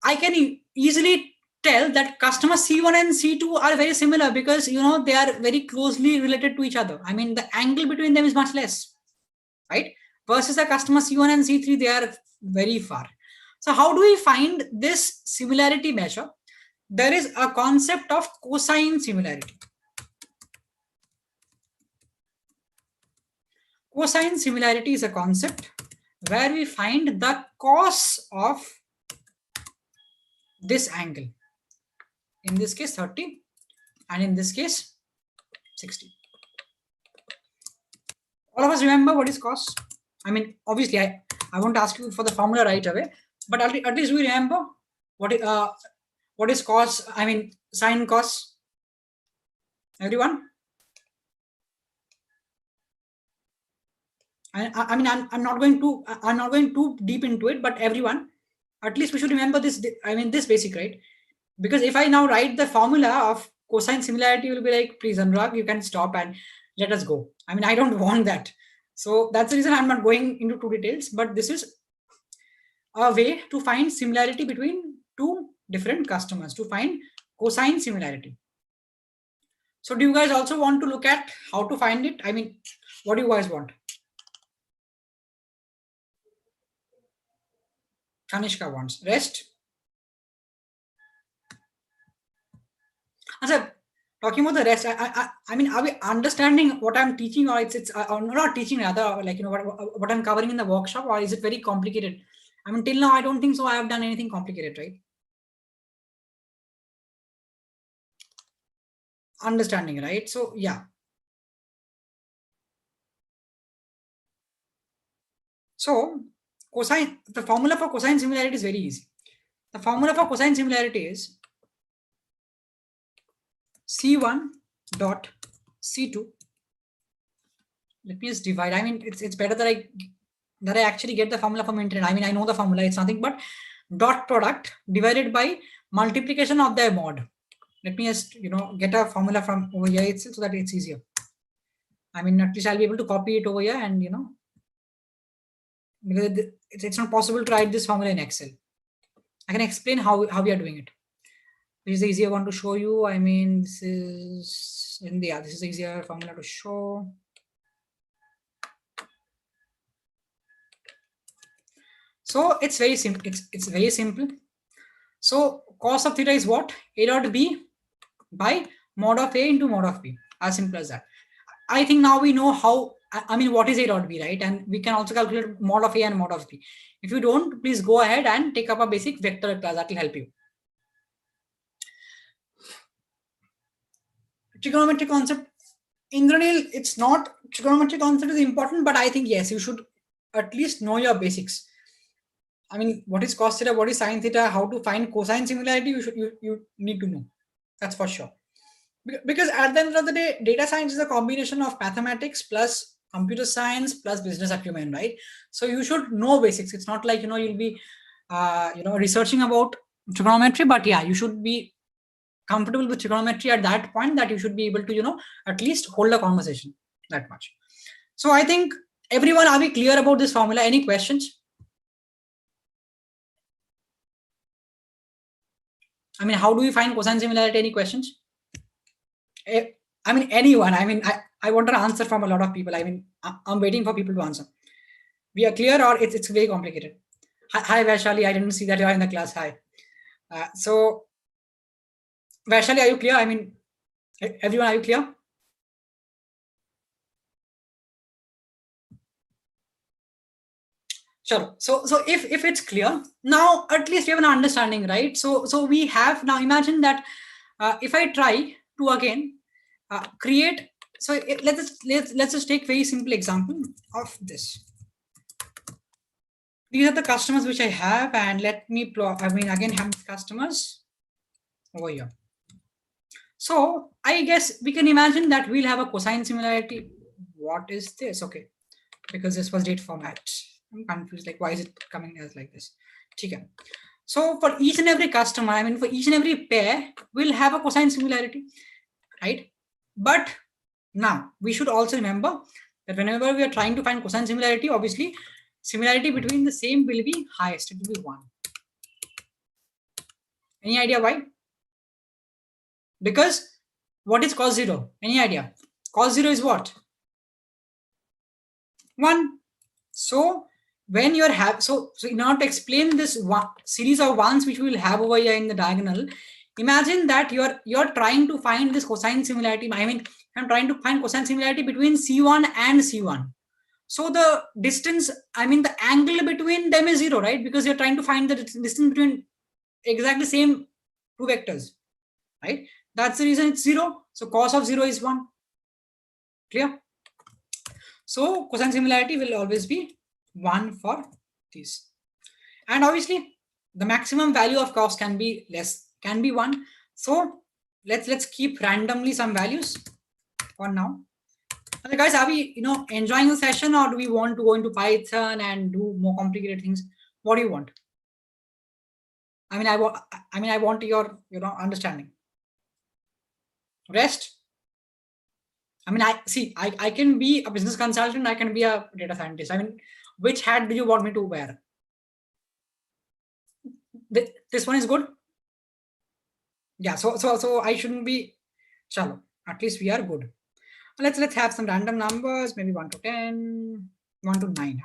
I can easily tell that customer C1 and C2 are very similar because, you know, they are very closely related to each other. I mean, the angle between them is much less, right? Versus the customer C1 and C3, they are very far. So how do we find this similarity measure? There is a concept of cosine similarity. Cosine similarity is a concept where we find the cos of this angle. In this case 30, and in this case 60. All of us remember what is cos? I mean, obviously I won't ask you for the formula right away, but at least we remember what is cos, I mean sine cos. Everyone? I mean, I'm not going too deep into it, but everyone, at least we should remember this, I mean, this basic, right? Because if I now write the formula of cosine similarity, you will be like, please Anurag, you can stop and let us go. I mean, I don't want that. So that's the reason I'm not going into too details, but this is a way to find similarity between two different customers, to find cosine similarity. So do you guys also want to look at how to find it? I mean, what do you guys want? Kanishka wants. Rest? Sir, talking about the rest, I mean, are we understanding what I'm teaching, or it's not teaching, rather, like, you know, what I'm covering in the workshop, or is it very complicated? I mean, till now, I don't think so I have done anything complicated, right? Understanding, right? So yeah. So cosine, the formula for cosine similarity is very easy. The formula for cosine similarity is C1 dot C2. Let me just divide. I mean, it's better that I actually get the formula from internet. I mean, I know the formula. It's nothing but dot product divided by multiplication of their mod. Let me just, you know, get a formula from over here itself so that it's easier. I mean, at least I'll be able to copy it over here, and, you know, because it's not possible to write this formula in Excel. I can explain how we are doing it, which is the easier one to show you. I mean, this is this is the easier formula to show. So it's very simple. It's very simple. So cos of theta is what? A dot B by mod of A into mod of B. As simple as that. I think now we know how, I mean, what is A dot B, right? And we can also calculate mod of A and mod of B. If you don't, please go ahead and take up a basic vector class. That will help you. Trigonometry concept. Indranil, it's not, trigonometry concept is important, but I think yes, you should at least know your basics. I mean, what is cos theta, what is sin theta, how to find cosine similarity, you need to know. That's for sure. Because at the end of the day, data science is a combination of mathematics plus computer science plus business acumen, right? So you should know basics. It's not like, you know, you'll be, you know, researching about trigonometry, but yeah, you should be comfortable with trigonometry at that point that you should be able to, you know, at least hold a conversation that much. So I think everyone, are we clear about this formula? Any questions? I mean, how do we find cosine similarity? Any questions? I mean, anyone. I mean, I want an answer from a lot of people. I mean, I'm waiting for people to answer. We are clear, or it's very complicated? Hi, Vaishali. I didn't see that you are in the class. Hi. So, Vaishali, are you clear? I mean, everyone, are you clear? Sure. So if it's clear now, at least we have an understanding, right? So we have now. Imagine that if I try to again create. So let's just take very simple example of this. These are the customers which I have, and let me plot. I mean, again, have customers over here. So I guess we can imagine that we'll have a cosine similarity. What is this? Okay, because this was date format. I'm confused. Like, why is it coming as like this? Okay. So for each and every customer, I mean, for each and every pair, we'll have a cosine similarity, right? But now we should also remember that whenever we are trying to find cosine similarity, obviously similarity between the same will be highest. It will be 1. Any idea why? Because what is cos 0? Any idea? Cos 0 is what? 1. So when you're so in order to explain this series of ones which we will have over here in the diagonal, imagine that you're trying to find this cosine similarity. I mean, I'm trying to find cosine similarity between C1 and C1. So the distance, I mean, the angle between them is 0, right? Because you're trying to find the distance between exactly same two vectors, right? That's the reason it's 0. So cos of 0 is 1. Clear? So cosine similarity will always be 1 for these. And obviously the maximum value of cos can be less, can be 1. So let's keep randomly some values for now. Okay, guys, are we enjoying the session, or do we want to go into Python and do more complicated things? What do you want? I mean, I want your understanding. Rest. I mean, I can be a business consultant. I can be a data scientist. I mean, which hat do you want me to wear? This one is good. Yeah. So I shouldn't be. Chalo. At least we are good. Let's have some random numbers. Maybe 1 to 10, 1 to 9.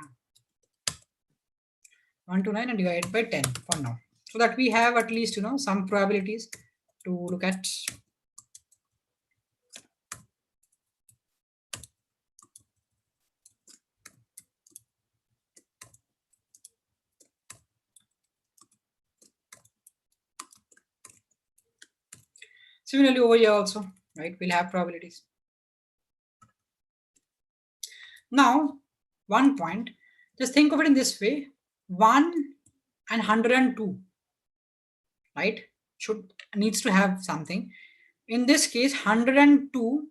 1 to 9 and divide by 10 for now, so that we have at least some probabilities to look at. Similarly over here also, right? We'll have probabilities. Now, one point, just think of it in this way: 1 and 102, right? Needs to have something. In this case, 102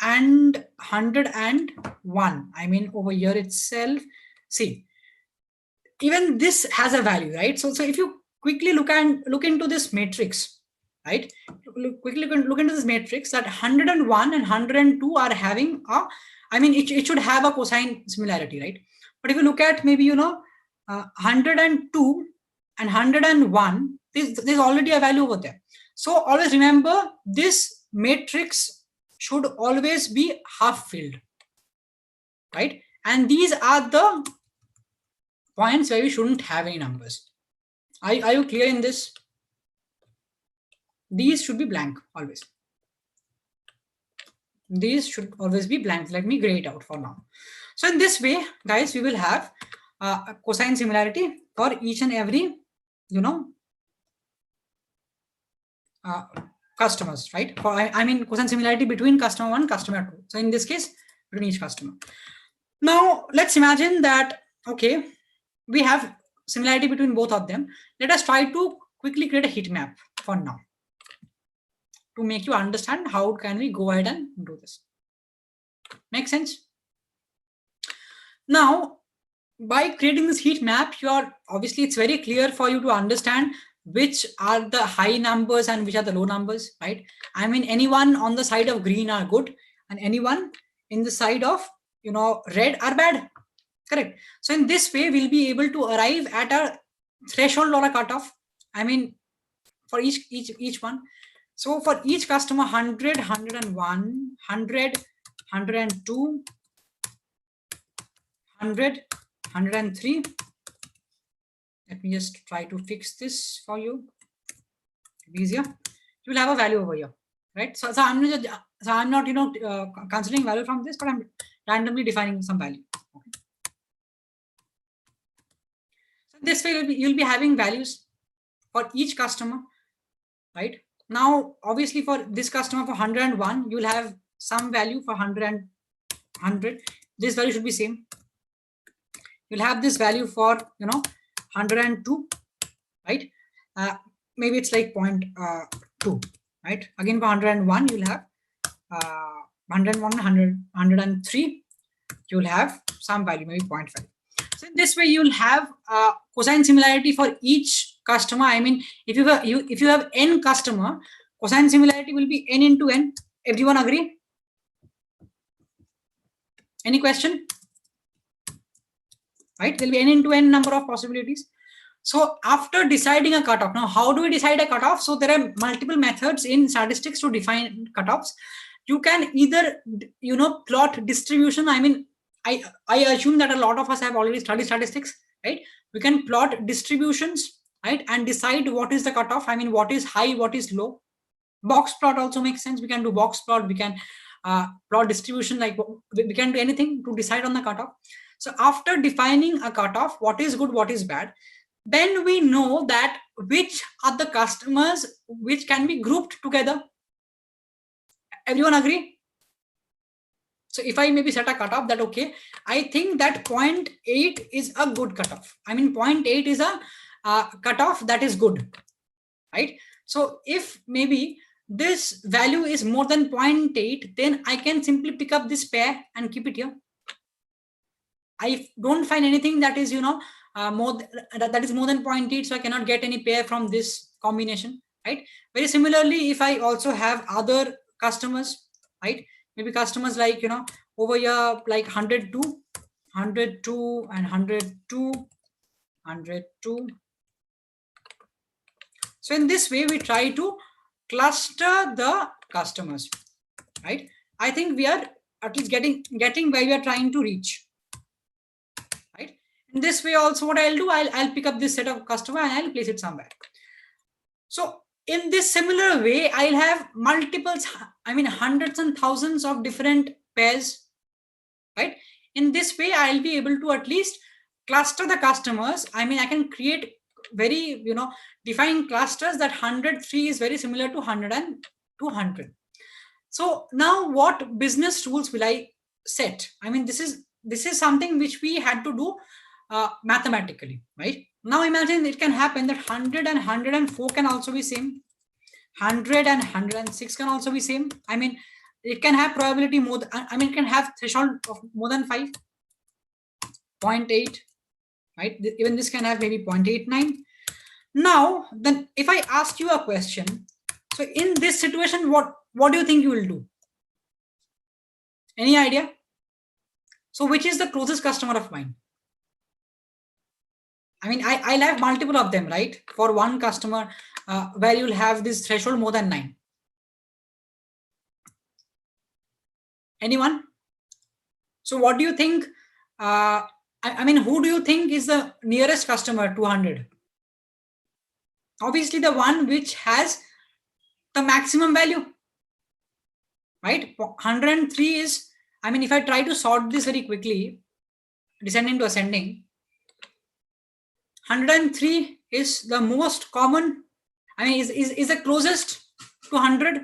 and 101. I mean, over here itself, see, even this has a value, right? So if you quickly look into this matrix, right? Quickly look into this matrix, that 101 and 102 are having a, I mean, it should have a cosine similarity, right? But if you look at maybe 102 and 101, there's already a value over there. So always remember, this matrix should always be half filled, right? And these are the points where we shouldn't have any numbers. Are you clear in this? These should be blank always. These should always be blank. Let me gray it out for now. So in this way, guys, we will have a cosine similarity for each and every customers, right? For I mean cosine similarity between customer 1, customer 2. So in this case, between each customer. Now let's imagine that, okay, we have similarity between both of them. Let us try to quickly create a heat map for now, to make you understand how can we go ahead and do this. Make sense? Now, by creating this heat map, obviously it's very clear for you to understand which are the high numbers and which are the low numbers, right? I mean, anyone on the side of green are good, and anyone in the side of red are bad. Correct. So in this way, we'll be able to arrive at a threshold or a cutoff. I mean, for each one. So for each customer, 100, 101, 100, 102, 100, 103. Let me just try to fix this for you. Easier. You will have a value over here, right? So I'm not considering value from this, but I'm randomly defining some value. Okay. So this way you'll be having values for each customer, right? Now, obviously, for this customer for 101, you'll have some value for 100 and 100. This value should be same. You'll have this value for 102, right? Maybe it's like 0.2, right? Again, for 101, you'll have 101, 100, 103. You'll have some value, maybe 0.5. So in this way, you'll have cosine similarity for each customer. I mean, if you have n customer, cosine similarity will be n into n. Everyone agree? Any question? Right? There'll be n into n number of possibilities. So after deciding a cutoff, now how do we decide a cutoff? So there are multiple methods in statistics to define cutoffs. You can either plot distribution. I mean, I assume that a lot of us have already studied statistics, right? We can plot distributions, right, and decide what is the cutoff. I mean, what is high, what is low. Box plot also makes sense. We can do box plot. We can plot distribution, like we can do anything to decide on the cutoff. So after defining a cutoff, what is good, what is bad, then we know that which are the customers which can be grouped together. Everyone agree? So if I maybe set a cutoff that, okay, I think that 0.8 is a good cutoff. I mean, 0.8 is a cutoff that is good, right? So if maybe this value is more than 0.8, then I can simply pick up this pair and keep it here. I don't find anything that is, that is more than 0.8, so I cannot get any pair from this combination, right? Very similarly, if I also have other customers, right? Maybe customers like, over here, like 102, 102 and 102, 102. So in this way, we try to cluster the customers, right? I think we are at least getting where we are trying to reach, right? In this way also, what I'll do, I'll pick up this set of customer and I'll place it somewhere. So in this similar way, I'll have multiples, I mean, hundreds and thousands of different pairs, right? In this way, I'll be able to at least cluster the customers. I mean, I can create very, define clusters that 103 is very similar to 100 and 200. So now what business rules will I set? I mean, this is something which we had to do mathematically, right? Now imagine it can happen that 100 and 104 can also be same. 100 and 106 can also be same. I mean, it can have probability more than, I mean, it can have threshold of more than 5, 0.8, right? Even this can have maybe 0.89. Now, then if I ask you a question, so in this situation, what do you think you will do? Any idea? So which is the closest customer of mine? I mean, I'll have multiple of them, right? For one customer, where you'll have this threshold more than 9. Anyone? So what do you think? I mean, who do you think is the nearest customer to 100? Obviously, the one which has the maximum value, right? 103 is, I mean, if I try to sort this very quickly, descending to ascending, 103 is the most common, I mean, is the closest to 100,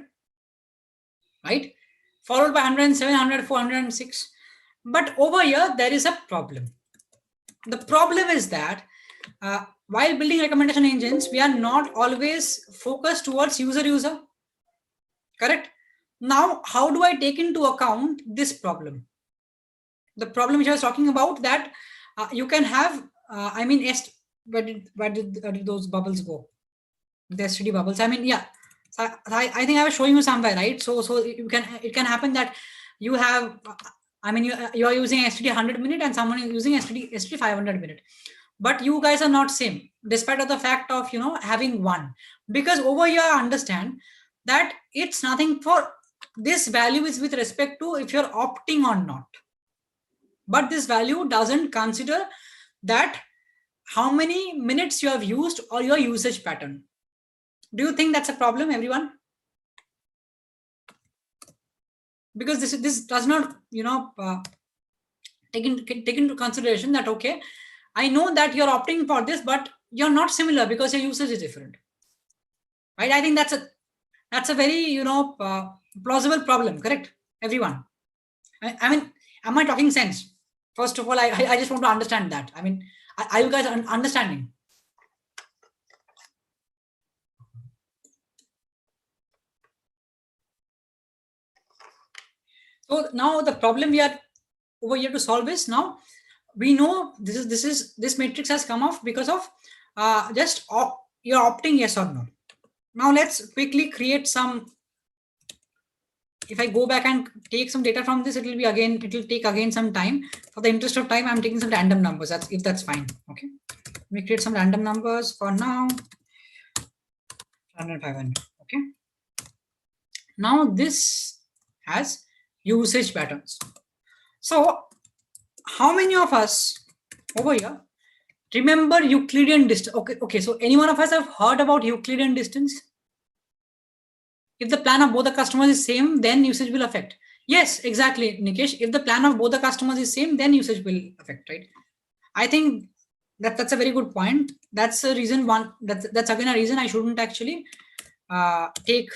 right? Followed by 107, 104, 106. But over here, there is a problem. The problem is that while building recommendation engines, we are not always focused towards user. Correct? Now, how do I take into account this problem? The problem which I was talking about, that you can have, I mean, where did those bubbles go? The STD bubbles. I mean, yeah. So I think I was showing you somewhere, right? So it can happen that you have, I mean, you are using STD 100 minute and someone is using STD 500 minute. but you guys are not same, despite of the fact of having one. Because over here I understand that it's nothing for this value is with respect to if you're opting or not, but this value doesn't consider that how many minutes you have used or your usage pattern. Do you think that's a problem, everyone? Because this does not take into consideration that, okay, I know that you're opting for this, but you're not similar because your usage is different, right? I think that's a very plausible problem, correct, everyone? I mean, am I talking sense? First of all, I just want to understand that. I mean, are you guys understanding? So now the problem we are over here to solve is, now we know this matrix has come off because of just you're opting yes or no. Now let's quickly create some. If I go back and take some data from this, it will take again some time. For the interest of time, I'm taking some random numbers. That's fine. Okay, let me create some random numbers for now. 100, 500. Okay. Now this has usage patterns. So how many of us over here remember Euclidean distance? Okay. So any one of us have heard about Euclidean distance? If the plan of both the customers is same, then usage will affect. Yes, exactly, Nikesh. If the plan of both the customers is same, then usage will affect, right? I think that's a very good point. That's a reason one. That's again a reason I shouldn't actually take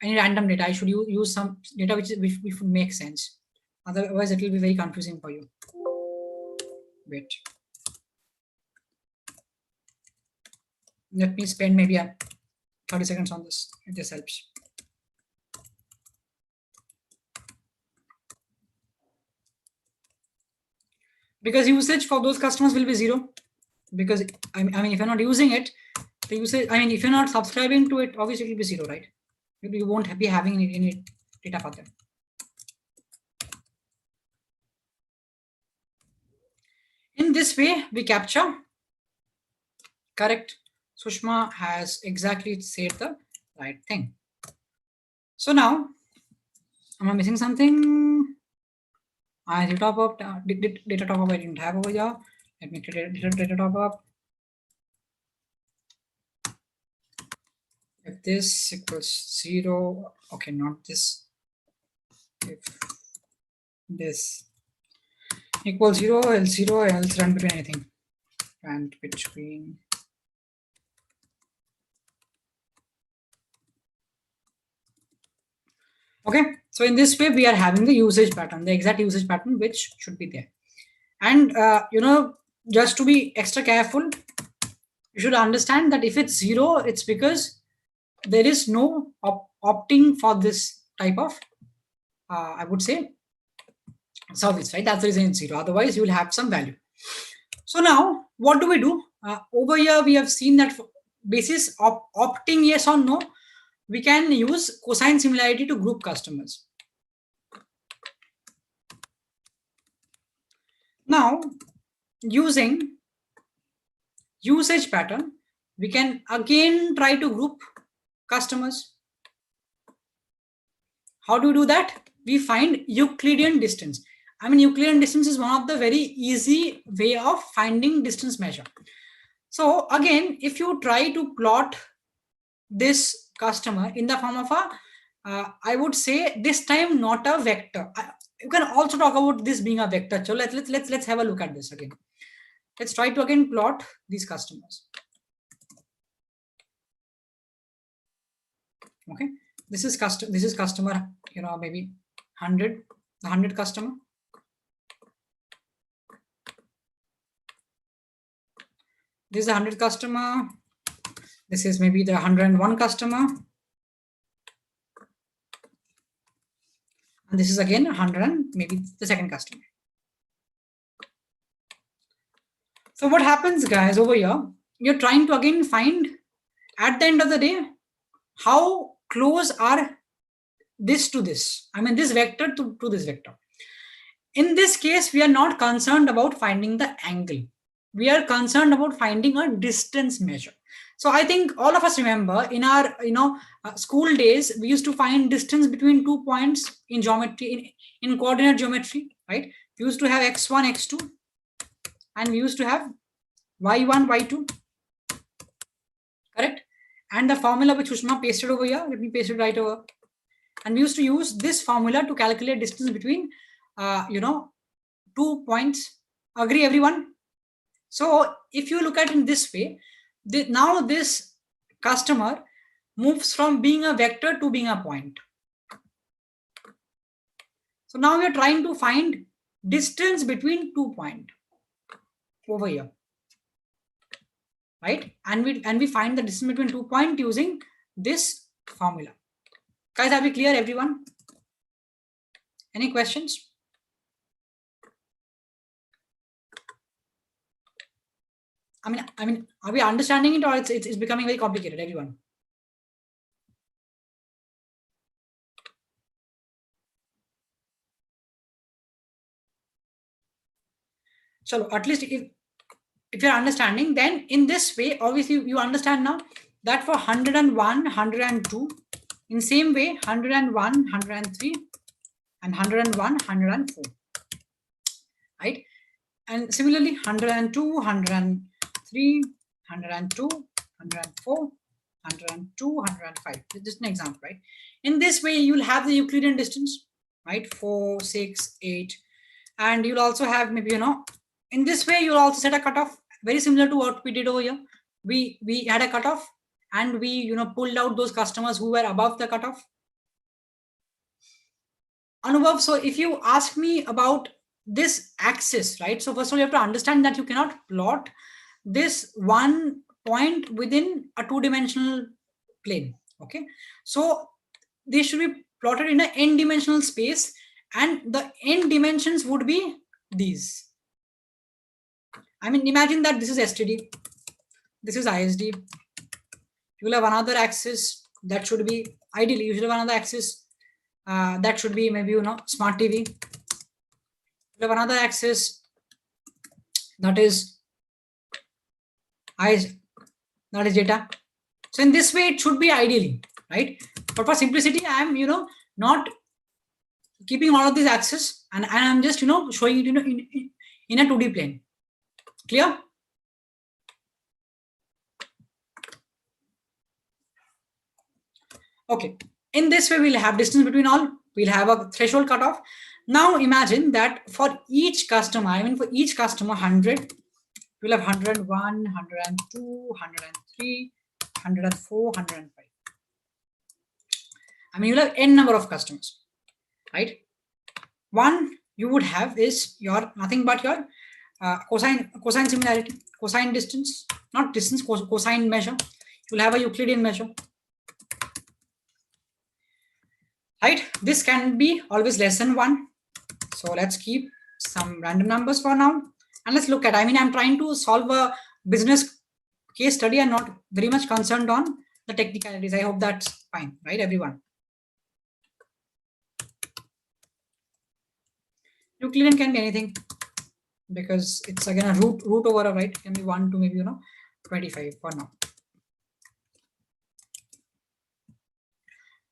any random data. I should use some data which would make sense. Otherwise, it will be very confusing for you. Wait. Let me spend maybe 30 seconds on this. It just helps. Because usage for those customers will be 0. Because I mean, if you're not using it, the usage, I mean, if you're not subscribing to it, obviously it will be 0, right? You won't be having any data for them. In this way, we capture. Correct. Sushma has exactly said the right thing. So now, am I missing something? Data top up. Data top up I didn't have over here. Let me create data top up. If this equals 0, okay, not this. If this equals 0, else 0, else run between anything. And between. Okay, so in this way we are having the usage pattern, the exact usage pattern which should be there. And just to be extra careful, you should understand that if it's 0, it's because there is no opting for this type of I would say service, right? That's the reason it's 0. Otherwise you will have some value. So now what do we do? Over here we have seen that basis of opting yes or no, we can use cosine similarity to group customers. Now, using usage pattern, we can again try to group customers. How do we do that? We find Euclidean distance. I mean, Euclidean distance is one of the very easy way of finding distance measure. So again, if you try to plot this customer in the form of a, I would say this time not a vector. You can also talk about this being a vector. So let's have a look at this again. Let's try to again plot these customers. Okay, this is customer, maybe 100 customer. This is the 100 customer. This is maybe the 101 customer. And this is again 100 and maybe the second customer. So what happens, guys, over here, you're trying to again find at the end of the day, how close are this to this? I mean, this vector to this vector. In this case, we are not concerned about finding the angle. we are concerned about finding a distance measure. So I think all of us remember in our school days, we used to find distance between 2 points in geometry, in coordinate geometry, right? We used to have x1, x2, and we used to have y1, y2, correct? And the formula which Ushma pasted over here, let me paste it right over. And we used to use this formula to calculate distance between 2 points. Agree, everyone? So if you look at it in this way, now this customer moves from being a vector to being a point. So now we are trying to find distance between 2 points over here, right? And we find the distance between 2 points using this formula. Guys, are we clear, everyone? Any questions? I mean, are we understanding it, or it's becoming very complicated, everyone? So at least if you're understanding, then in this way, obviously you understand now that for 101, 102, in same way, 101, 103, and 101, 104, right? And similarly, 102, 103, 102, 104, 102, 105. Just an example, right? In this way, you'll have the Euclidean distance, right? 4, 6, 8. And you'll also have maybe, in this way, you'll also set a cutoff, very similar to what we did over here. We had a cutoff, and we, pulled out those customers who were above the cutoff. Anubhav, so if you ask me about this axis, right? So first of all, you have to understand that you cannot plot this one point within a two-dimensional plane. Okay, so they should be plotted in an n-dimensional space, and the n dimensions would be these. I mean, imagine that this is STD, this is ISD. You will have another axis that should be, ideally, you should have another axis that should be maybe, smart TV. You have another axis that is data. So in this way, it should be ideally, right? But for simplicity, I am, not keeping all of these axes, and I'm just, showing it, in a 2D plane. Clear? Okay. In this way, we'll have distance between all. We'll have a threshold cutoff. Now imagine that for each customer, for each customer 100, we'll have 101, 102, 103, 104, 105. You'll have n number of customers, right? One you would have is your nothing but your cosine similarity, cosine distance, not distance, cosine measure. You'll have a Euclidean measure, right? This can be always less than 1. So let's keep some random numbers for now, and let's look at, I'm trying to solve a business case study and not very much concerned on the technicalities. I hope that's fine, right, everyone? Euclidean can be anything, because it's again a root over a, right? It can be 1 to maybe 25 for now.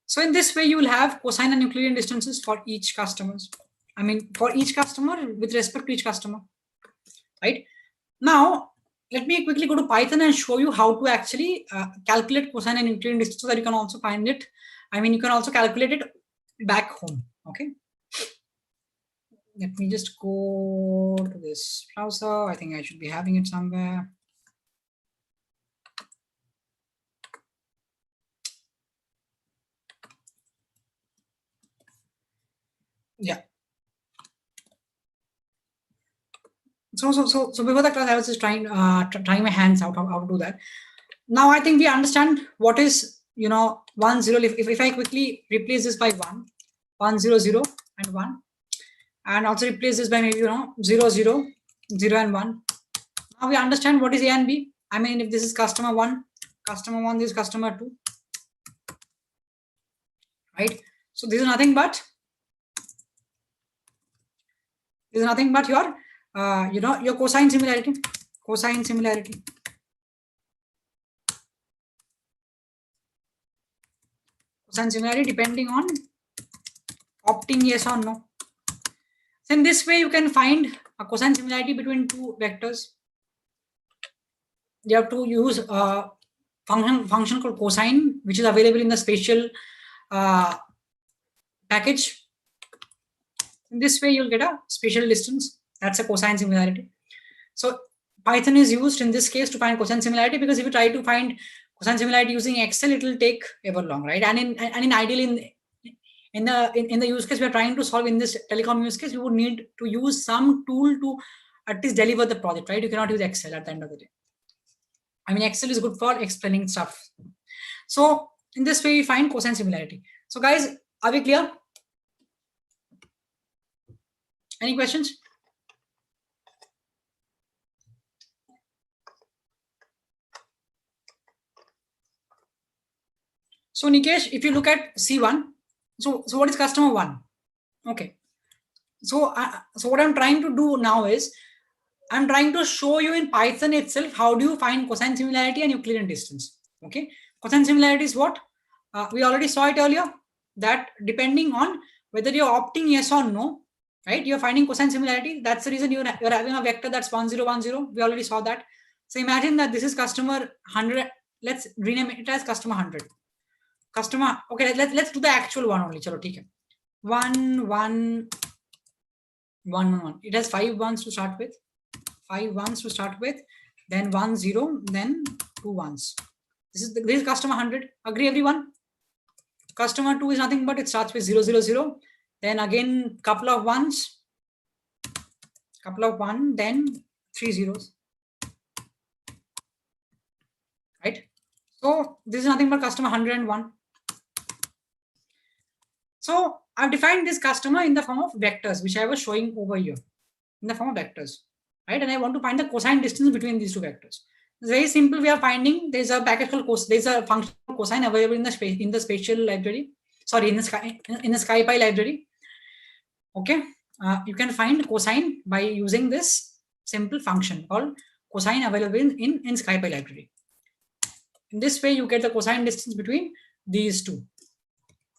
So in this way, you will have cosine and Euclidean distances for each customers. For each customer with respect to each customer, right? Now, let me quickly go to Python and show you how to actually calculate cosine and Euclidean distance, so that you can also find it. You can also calculate it back home. Okay. Let me just go to this browser. I think I should be having it somewhere. Yeah. So before the class, I was just trying my hands out how to do that. Now I think we understand what is 1 0. If I quickly replace this by 1 0 0 and 1, and also replace this by maybe 0 0 0 and 1. Now we understand what is A and B. If this is customer 1, this is customer 2, right? So this is nothing but your your cosine similarity. cosine similarity. Cosine similarity depending on opting yes or no. So in this way, you can find a cosine similarity between two vectors. You have to use a function called cosine, which is available in the spatial package. In this way, you'll get a spatial distance. That's a cosine similarity. So Python is used in this case to find cosine similarity, because if you try to find cosine similarity using Excel, it will take ever long, right? And in ideally in the use case we are trying to solve in this telecom use case, you would need to use some tool to at least deliver the project, right? You cannot use Excel at the end of the day. I mean, Excel is good for explaining stuff. So in this way, we find cosine similarity. So guys, are we clear? Any questions? So Nikesh, if you look at C1, so what is customer 1? Okay. So what I'm trying to do now is I'm trying to show you in Python itself how do you find cosine similarity and Euclidean distance. Okay. Cosine similarity is what? We already saw it earlier, that depending on whether you're opting yes or no, right? You're finding cosine similarity. That's the reason you're having a vector that's 1, 0, 1, 0. We already saw that. So imagine that this is customer 100. Let's rename it as customer 100. Customer, okay, let's do the actual one only. Chalo, theek hai. 1, 1, 1, 1. It has 5 ones to start with. 5 ones to start with. Then 1, 0. Then 2 ones. This is customer 100. Agree, everyone? Customer 2 is nothing but it starts with 0, 0, 0. Then again, couple of ones. Couple of 1. Then 3 zeros. Right? So this is nothing but customer 101. So I've defined this customer in the form of vectors, which I was showing over here, in the form of vectors, right? And I want to find the cosine distance between these two vectors. It's very simple. We are finding there's a package called there's a function called cosine available in the spatial library. Sorry, in the SciPy library. Okay, you can find cosine by using this simple function called cosine available in SciPy library. In this way, you get the cosine distance between these two.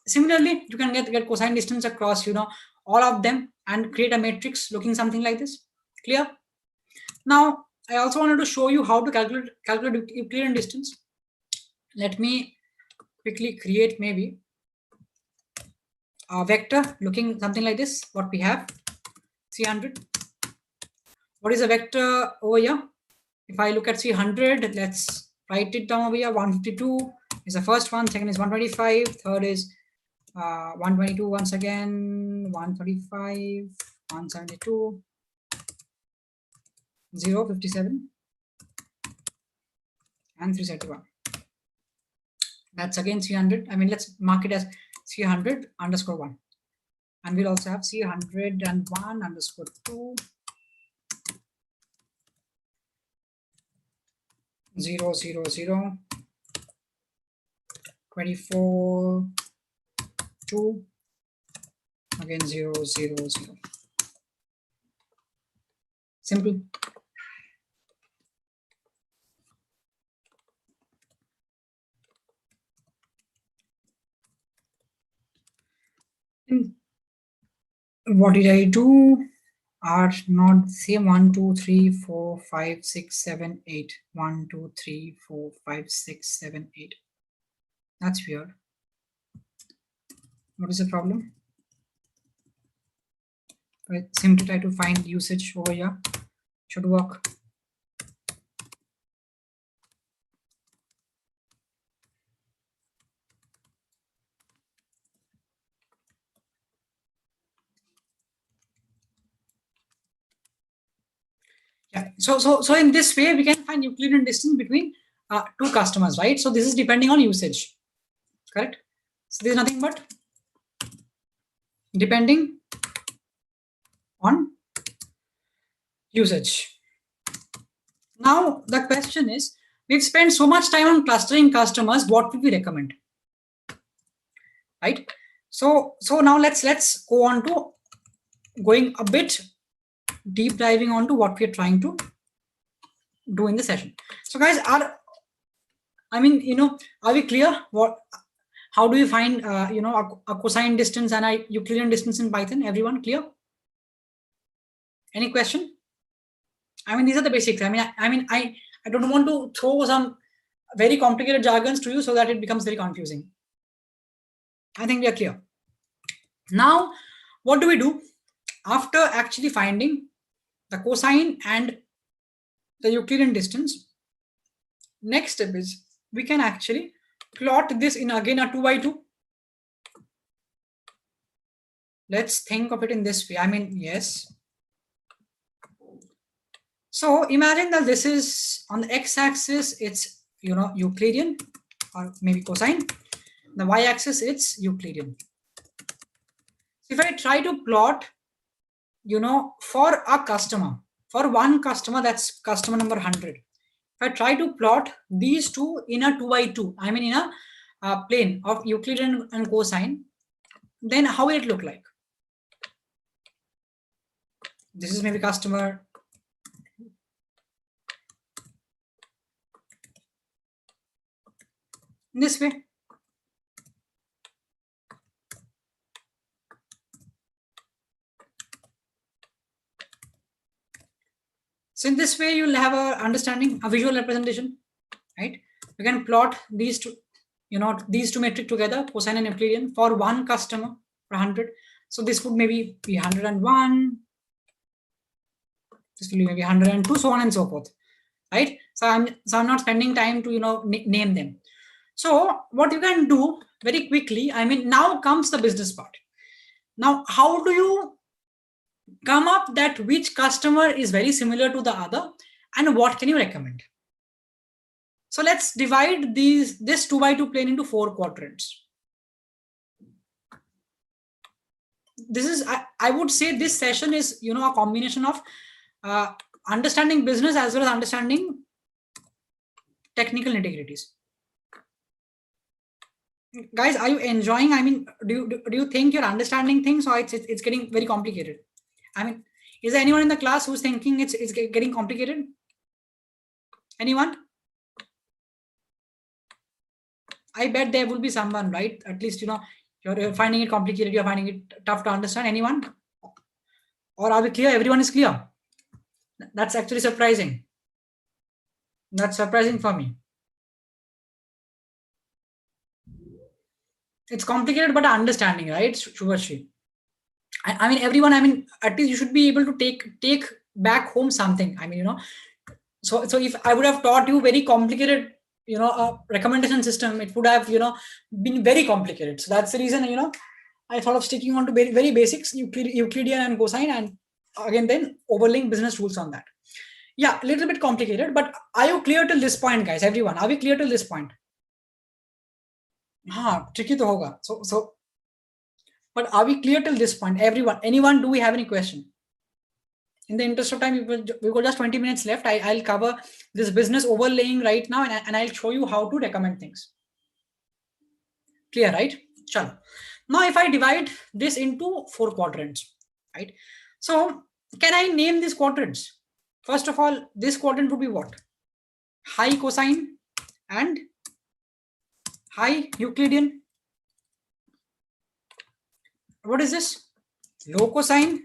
Similarly, you can get cosine distance across, all of them and create a matrix looking something like this. Clear? Now, I also wanted to show you how to calculate Euclidean distance. Let me quickly create maybe a vector looking something like this. What we have, C100. What is a vector over here? If I look at C100, let's write it down over here. 152 is the first one. Second is 125. Third is 122 once again, 135, 172, 0, 57, and 371. That's again 300. I mean, let's mark it as 300 underscore 1. And we'll also have 301 underscore 2, 0, 0, 0, 24, 2, again 0, 0, 0. Simple. What did I do? Are not same 1, 2, 3, 4, 5, 6, 7, 8. 1, 2, 3, 4, 5, 6, 7, 8. That's weird. What is the problem? I simply try to find usage over here. Should work. Yeah. So in this way, we can find Euclidean distance between two customers, right? So this is depending on usage, correct? So there's nothing but depending on usage. Now the question is, we've spent so much time on clustering customers. What would we recommend, right? So now let's go on to going a bit deep diving onto what we're trying to do in the session. So guys, are we clear? How do you find a cosine distance and a Euclidean distance in Python? Everyone clear? Any question? I mean, these are the basics. I don't want to throw some very complicated jargons to you so that it becomes very confusing. I think we are clear. Now, what do we do after actually finding the cosine and the Euclidean distance? Next step is we can actually plot this in again a 2 by 2. Let's think of it in this way. I mean, yes. So imagine that this is on the x-axis, it's Euclidean or maybe cosine. The y-axis, it's Euclidean. If I try to plot, for a customer, for one customer, that's customer number 100. If I try to plot these two in a 2 by 2, I mean in a plane of Euclidean and cosine, then how will it look like? This is maybe customer. In this way. So in this way, you'll have a understanding, a visual representation, right? You can plot these two, these two metric together, cosine and Euclidean, for one customer for 100. So this would maybe be 101. This will be maybe 102, so on and so forth, right? So I'm not spending time to name them. So what you can do very quickly, I mean, now comes the business part. Now, how do you come up that which customer is very similar to the other and what can you recommend? So let's divide this 2 by 2 plane into 4 quadrants. This is, I would say this session is, a combination of understanding business as well as understanding technical nitty-gritties. Guys, are you enjoying? I mean, do you think you're understanding things or it's getting very complicated? I mean, is there anyone in the class who's thinking it's getting complicated? Anyone? I bet there will be someone, right? At least, you're finding it complicated, you're finding it tough to understand. Anyone? Or are we clear? Everyone is clear? That's actually surprising. That's surprising for me. It's complicated, but understanding, right? Shubhashri. I mean, everyone, I mean, at least you should be able to take back home something. I mean, so if I would have taught you very complicated, a recommendation system, it would have, been very complicated. So that's the reason, I thought of sticking on to very, very basics, Euclidean and cosine, and again, then overlaying business rules on that. Yeah, a little bit complicated, but are you clear till this point, guys? Everyone, are we clear till this point? Tricky to hoga. So, but are we clear till this point? Everyone, anyone, do we have any question? In the interest of time, we've got just 20 minutes left. I'll cover this business overlaying right now, and I'll show you how to recommend things. Clear, right? Chalo. Now, if I divide this into 4 quadrants, right? So, can I name these quadrants? First of all, this quadrant would be what? High cosine and high Euclidean. What is this? Low cosine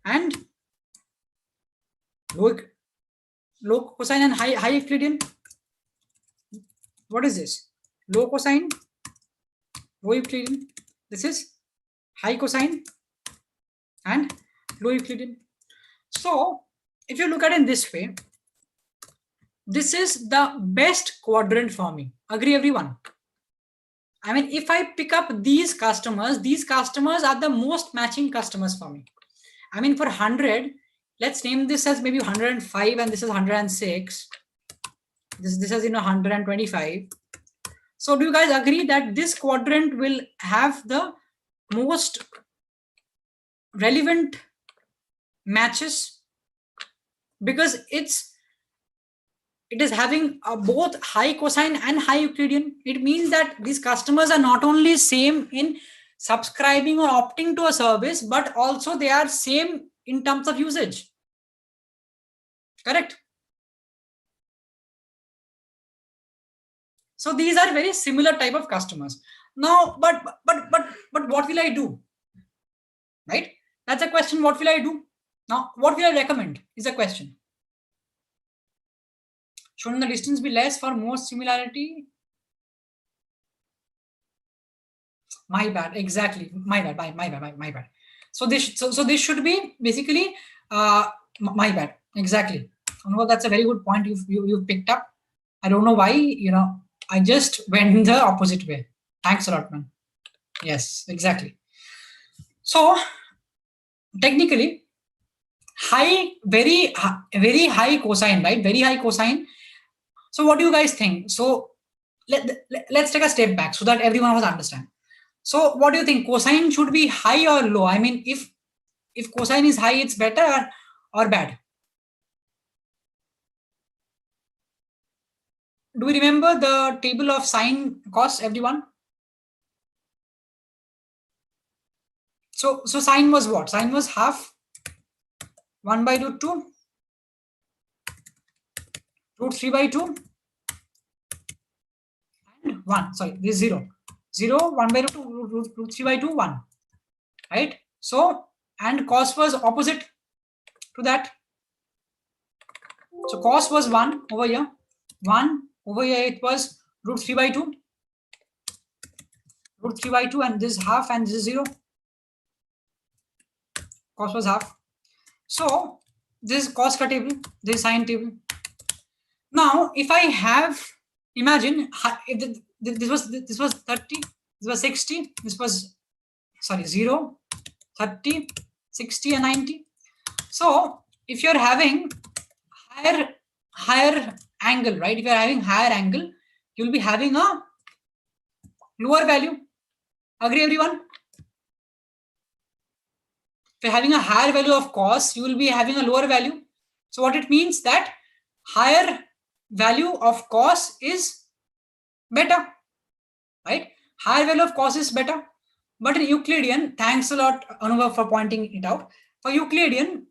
and low cosine and high Euclidean. What is this? Low cosine, low Euclidean. This is high cosine and low Euclidean. So if you look at it in this way, this is the best quadrant for me. Agree, everyone? I mean, if I pick up these customers are the most matching customers for me. I mean, for 100, let's name this as maybe 105 and this is 106. This is 125. So do you guys agree that this quadrant will have the most relevant matches? Because it is having both high cosine and high Euclidean. It means that these customers are not only same in subscribing or opting to a service, but also they are same in terms of usage. Correct? So these are very similar type of customers. Now, but what will I do? Right? That's a question. What will I do? Now, what will I recommend is a question. Shouldn't the distance be less for more similarity? My bad. Exactly. My bad. My bad. So this should be basically my bad. Exactly. Well, that's a very good point you've picked up. I don't know why, I just went the opposite way. Thanks a lot, man. Yes, exactly. So technically, very high cosine, right? Very high cosine. So what do you guys think? So let's take a step back so that everyone of us understand. So what do you think? Cosine should be high or low? I mean, if cosine is high, it's better or bad? Do we remember the table of sine cos, everyone? So sine was what? Sine was half 1 by root 2, root 3 by 2, and 1. Sorry, this is 0. 0, 1 by root 2, root 3 by 2, 1. Right? So, and cos was opposite to that. So cos was 1 over here. 1 over here, it was root 3 by 2. Root 3 by 2, and this is half, and this is 0. Cos was half. So this is cos ka table, this is sine table. Now, if I have, imagine if this was 30, this was 60, this was 0, 30, 60, and 90. So if you're having higher angle, right? If you're having higher angle, you'll be having a lower value. Agree, everyone? If you're having a higher value of cos, you will be having a lower value. So what it means that higher value of cos is better, right? Higher value of cos is better. But in Euclidean, thanks a lot, Anurag, for pointing it out. For Euclidean,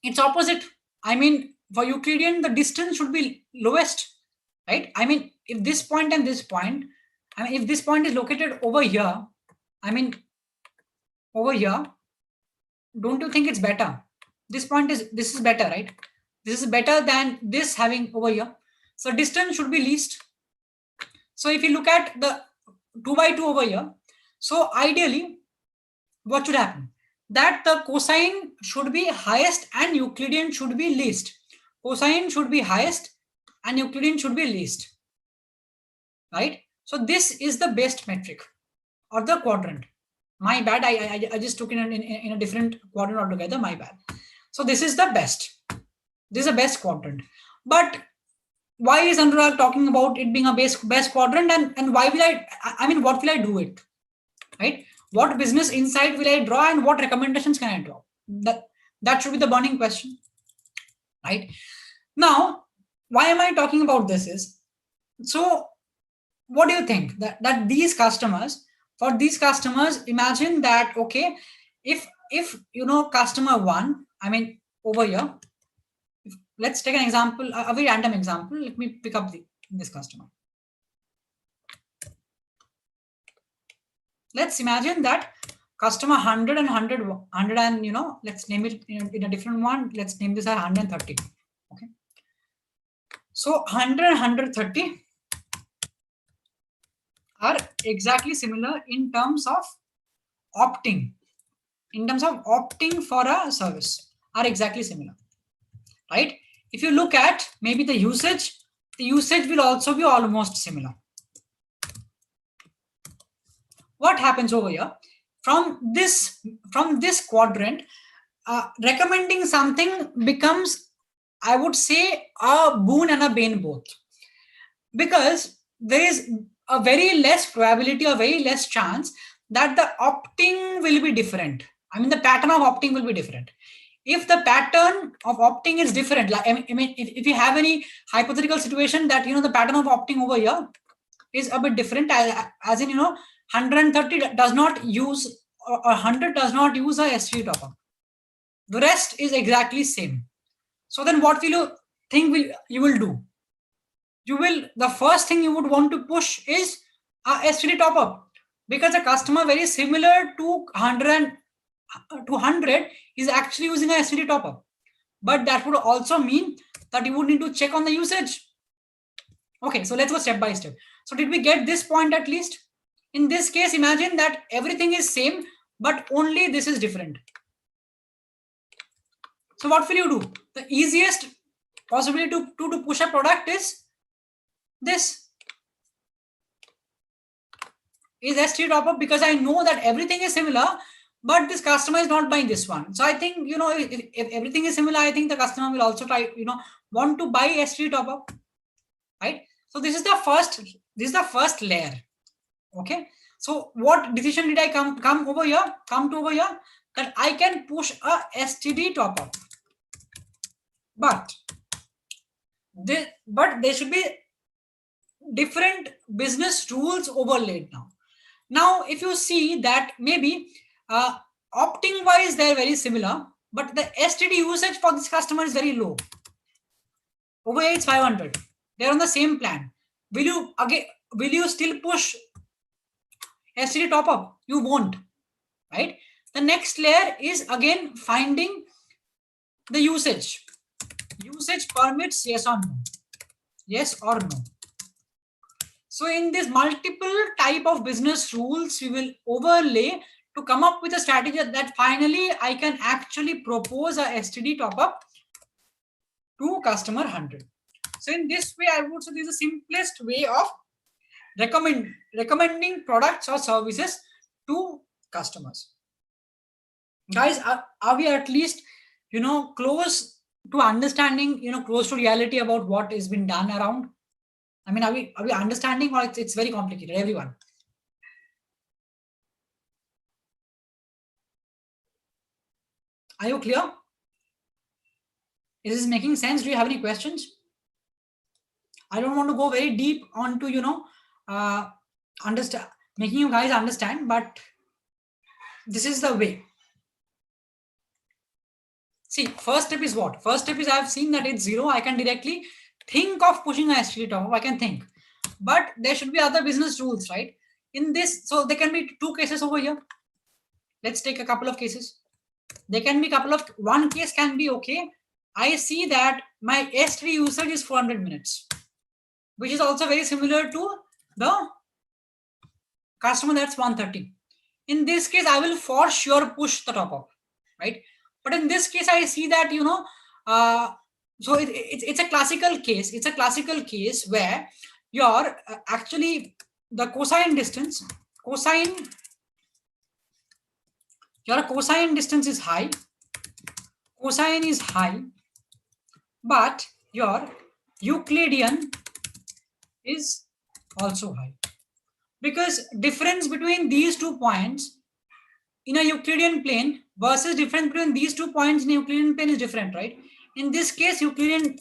it's opposite. I mean, for Euclidean, the distance should be lowest, right? I mean, if this point and this point, I mean, if this point is located over here, I mean, over here, don't you think it's better? This is better, right? This is better than this having over here. So distance should be least. So if you look at the 2 by 2 over here, so ideally, what should happen? That the cosine should be highest and Euclidean should be least. Cosine should be highest and Euclidean should be least, right? So this is the best metric or the quadrant. My bad, I just took in a different quadrant altogether, my bad. So this is the best. This is the best quadrant. But why is Anurag talking about it being a best quadrant, and why will I mean, what will I do it, right? What business insight will I draw and what recommendations can I draw? That should be the burning question, right? Now, why am I talking about this is, so what do you think that these customers, for these customers, imagine that, okay, if customer 1, I mean, over here, let's take an example, a very random example. Let me pick up this customer. Let's imagine that customer 100 and 100 and let's name it in a different one. Let's name this as 130. Okay. So 100 and 130 are exactly similar in terms of opting. In terms of opting for a service, are exactly similar, right? If you look at maybe the usage will also be almost similar. What happens over here? From this quadrant, recommending something becomes, I would say, a boon and a bane both, because there is a very less probability or very less chance that the opting will be different. I mean, the pattern of opting will be different. If the pattern of opting is different, like I mean, if you have any hypothetical situation that the pattern of opting over here is a bit different, as in 130 does not use, or 100 does not use a S3 top-up. The rest is exactly same. So then what will you think you will do? the first thing you would want to push is a STD top up, because a customer very similar to 100 is actually using a STD top up. But that would also mean that you would need to check on the usage. Okay, so let's go step by step. So did we get this point at least? In this case, imagine that everything is same, but only this is different. So what will you do? The easiest possibility to push a product is this. Is ST top up, because I know that everything is similar, but this customer is not buying this one. So I think, if everything is similar, I think the customer will also try, want to buy ST top up, right? So this is the first layer. Okay. So what decision did I come to over here? That I can push a STD top up, but there should be different business rules overlaid now. Now, if you see that maybe opting wise they're very similar, but the STD usage for this customer is very low. Over here it's 500. They're on the same plan. Will you still push STD top up? You won't, right? The next layer is again finding the usage. Usage permits, yes or no? Yes or no? So in this multiple type of business rules, we will overlay to come up with a strategy that finally I can actually propose a STD top up to customer 100. So in this way, I would say this is the simplest way of recommending products or services to customers. Guys, are we at least, close to understanding, close to reality about what has been done around? I mean, are we understanding, or it's very complicated, everyone? Are you clear? Is this making sense? Do you have any questions? I don't want to go very deep onto, understand, making you guys understand, but this is the way. See, first step is what? First step is I've seen that it's 0. I can directly think of pushing a STD top up. I can think. But there should be other business rules, right? In this, so there can be 2 cases over here. Let's take a couple of cases. There can be one case can be, okay, I see that my STD usage is 400 minutes, which is also very similar to the customer that's 130. In this case, I will for sure push the top up, right? But in this case, I see that, so it's a classical case. It's a classical case where your actually the cosine distance, your cosine distance is high. Cosine is high, but your Euclidean is also high. Because difference between these 2 points in a Euclidean plane versus difference between these 2 points in a Euclidean plane is different, right? In this case, the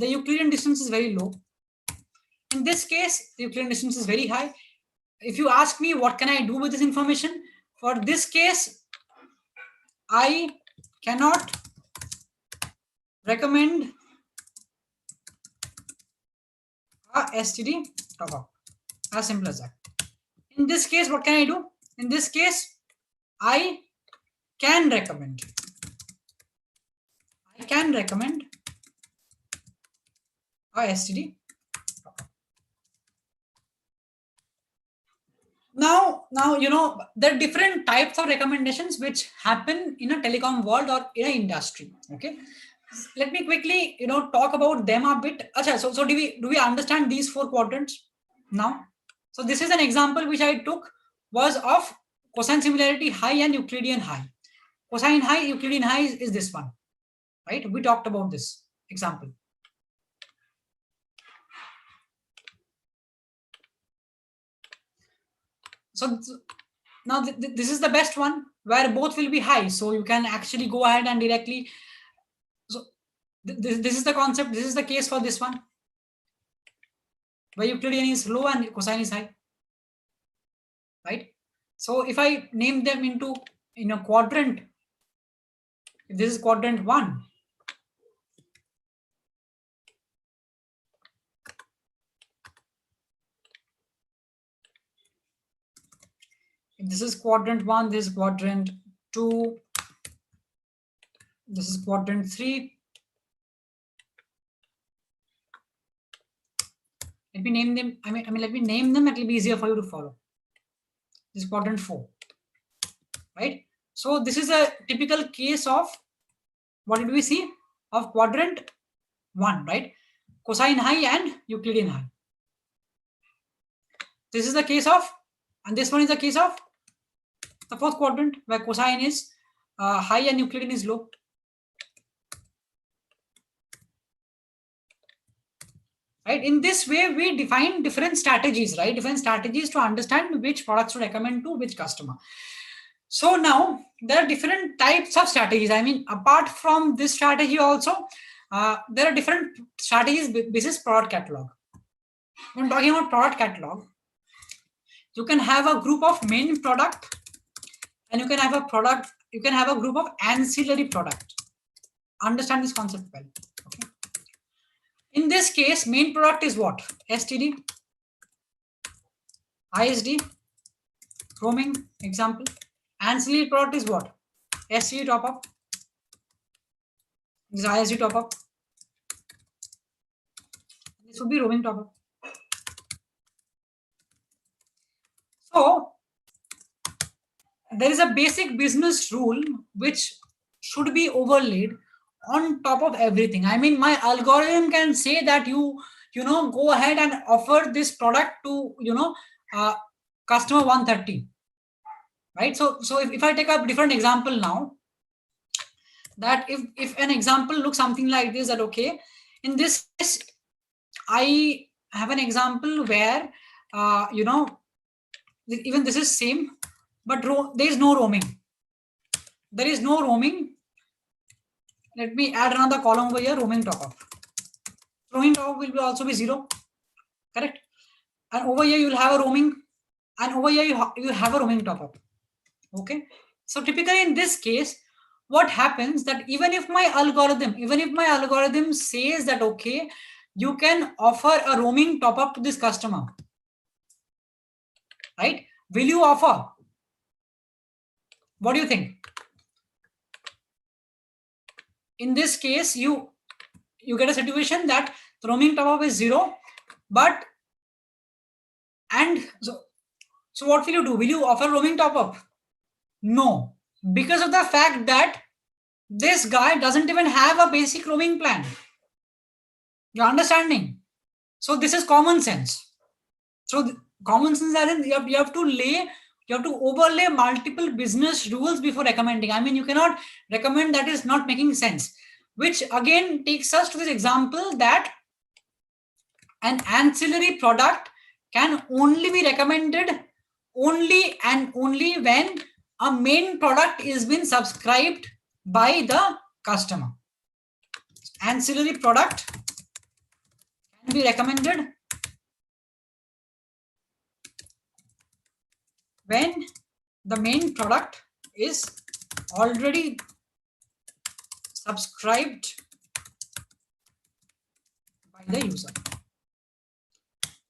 Euclidean distance is very low. In this case, the Euclidean distance is very high. If you ask me what can I do with this information, for this case, I cannot recommend a STD top up. As simple as that. In this case, what can I do? In this case, I can recommend a STD. Now, there are different types of recommendations which happen in a telecom world or in an industry. Okay, let me quickly, talk about them a bit. Achha, so do we understand these 4 quadrants now? So this is an example which I took was of cosine similarity high and Euclidean high. Cosine high, Euclidean high is this one, right? We talked about this example. So now this is the best one where both will be high. So you can actually go ahead and directly. So this is the concept. This is the case for this one, where Euclidean is low and cosine is high, right? So if I name them into quadrant, if this is quadrant 1, This is quadrant 1, this is quadrant 2, this is quadrant 3. Let me name them. Let me name them. It will be easier for you to follow. This is quadrant 4, right? So this is a typical case of, what did we see? Of quadrant 1, right? Cosine high and Euclidean high. This is the case of, and this one is the case of the fourth quadrant, where cosine is high and Euclidean is low. Right? In this way, we define different strategies, right? Different strategies to understand which products to recommend to which customer. So now there are different types of strategies. I mean, apart from this strategy also, there are different strategies basis product catalog. When talking about product catalog, you can have a group of main product, and you can have a product, you can have a group of ancillary product. Understand this concept well. Okay. In this case, main product is what? STD, ISD, roaming, example. Ancillary product is what? STD top up, this is ISD top up, this would be roaming top up. So there is a basic business rule which should be overlaid on top of everything. I mean, my algorithm can say that you know, go ahead and offer this product to, you know, customer 130, right? So if I take a different example now, that if an example looks something like this, that okay, in this case, I have an example where, you know, even this is same, but there is no roaming. There is no roaming. Let me add another column over here, roaming top up. Roaming top up will also be 0, correct? And over here you will have a roaming, and over here you have a roaming top up. Okay. So typically in this case, what happens that even if my algorithm says that okay, you can offer a roaming top up to this customer, right? Will you offer? What do you think? In this case, you get a situation that the roaming top up is 0, but so what will you do? Will you offer roaming top up? No, because of the fact that this guy doesn't even have a basic roaming plan. You're understanding? So this is common sense. So common sense as in you have to overlay multiple business rules before recommending. I mean, you cannot recommend that is not making sense, which again takes us to this example that an ancillary product can only be recommended only and only when a main product is been subscribed by the customer. Ancillary product can be recommended when the main product is already subscribed by the user.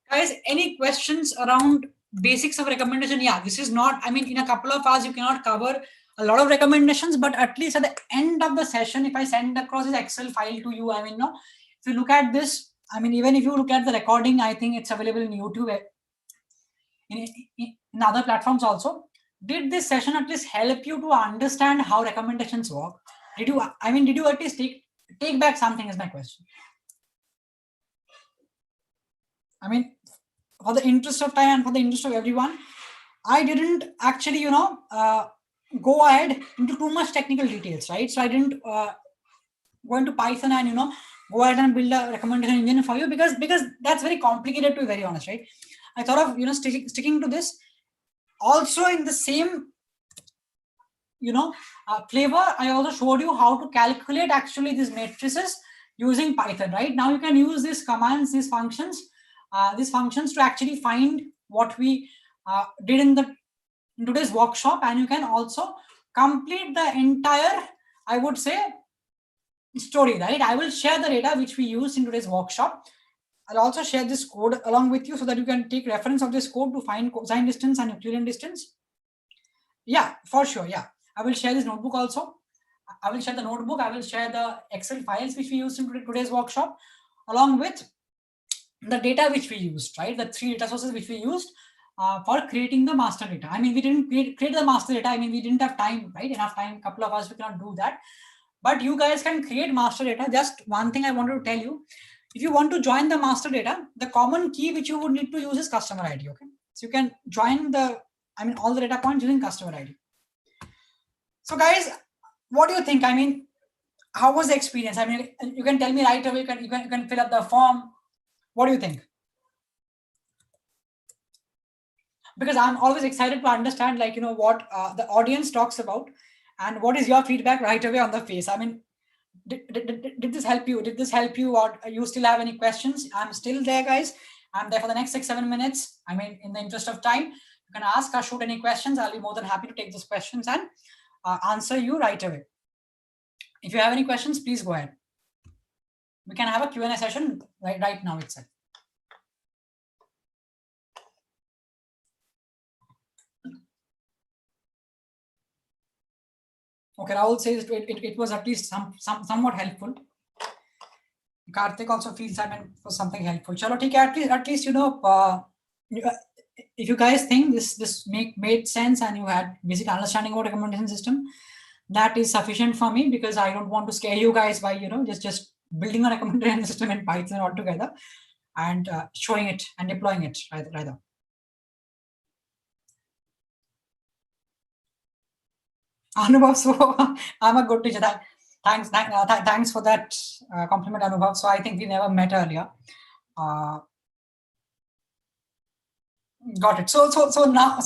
Guys, any questions around basics of recommendation? Yeah, this is not, I mean, in a couple of hours you cannot cover a lot of recommendations, but at least at the end of the session, if I send across this Excel file to you, I mean, no, if you look at this, I mean, even if you look at the recording, I think it's available in YouTube, in other platforms also. Did this session at least help you to understand how recommendations work? Did you at least take back something is my question. I mean, for the interest of time and for the interest of everyone, I didn't actually, you know, go ahead into too much technical details, right? So I didn't go into Python and, you know, go ahead and build a recommendation engine for you because that's very complicated, to be very honest, right? I thought of, you know, sticking to this. Also in the same, you know, flavor, I also showed you how to calculate actually these matrices using Python, right? Now you can use these commands, these functions to actually find what we did in today's workshop, and you can also complete the entire, I would say, story, right? I will share the data which we used in today's workshop. I'll also share this code along with you so that you can take reference of this code to find cosine distance and Euclidean distance. Yeah, for sure. Yeah, I will share this notebook also. I will share the notebook. I will share the Excel files which we used in today's workshop, along with the data which we used, right? The 3 data sources which we used for creating the master data. I mean, we didn't create the master data. I mean, we didn't have time, right? Enough time. Couple of us we cannot do that. But you guys can create master data. Just one thing I wanted to tell you: if you want to join the master data, the common key which you would need to use is customer ID. Okay, so you can join the, I mean, all the data points using customer ID. So, guys, what do you think? I mean, how was the experience? I mean, you can tell me right away. You can fill up the form. What do you think? Because I'm always excited to understand, like, what the audience talks about, and what is your feedback right away on the face. I mean, did this help you? Did this help you, or you still have any questions? I'm still there, guys. I'm there for the next 6-7 minutes. I mean, in the interest of time, you can ask or shoot any questions. I'll be more than happy to take those questions and answer you right away. If you have any questions, please go ahead. We can have a Q&A session right now itself. Okay, Rahul says it was at least somewhat helpful. Karthik also feels, I mean, for something helpful. Chalo, theek hai, at least if you guys think this made sense and you had basic understanding about recommendation system, that is sufficient for me, because I don't want to scare you guys by just building a recommendation system in Python altogether and showing it and deploying it rather. Anubhav, so I'm a good teacher. Thanks for that compliment, Anubhav. So I think we never met earlier. Got it. So now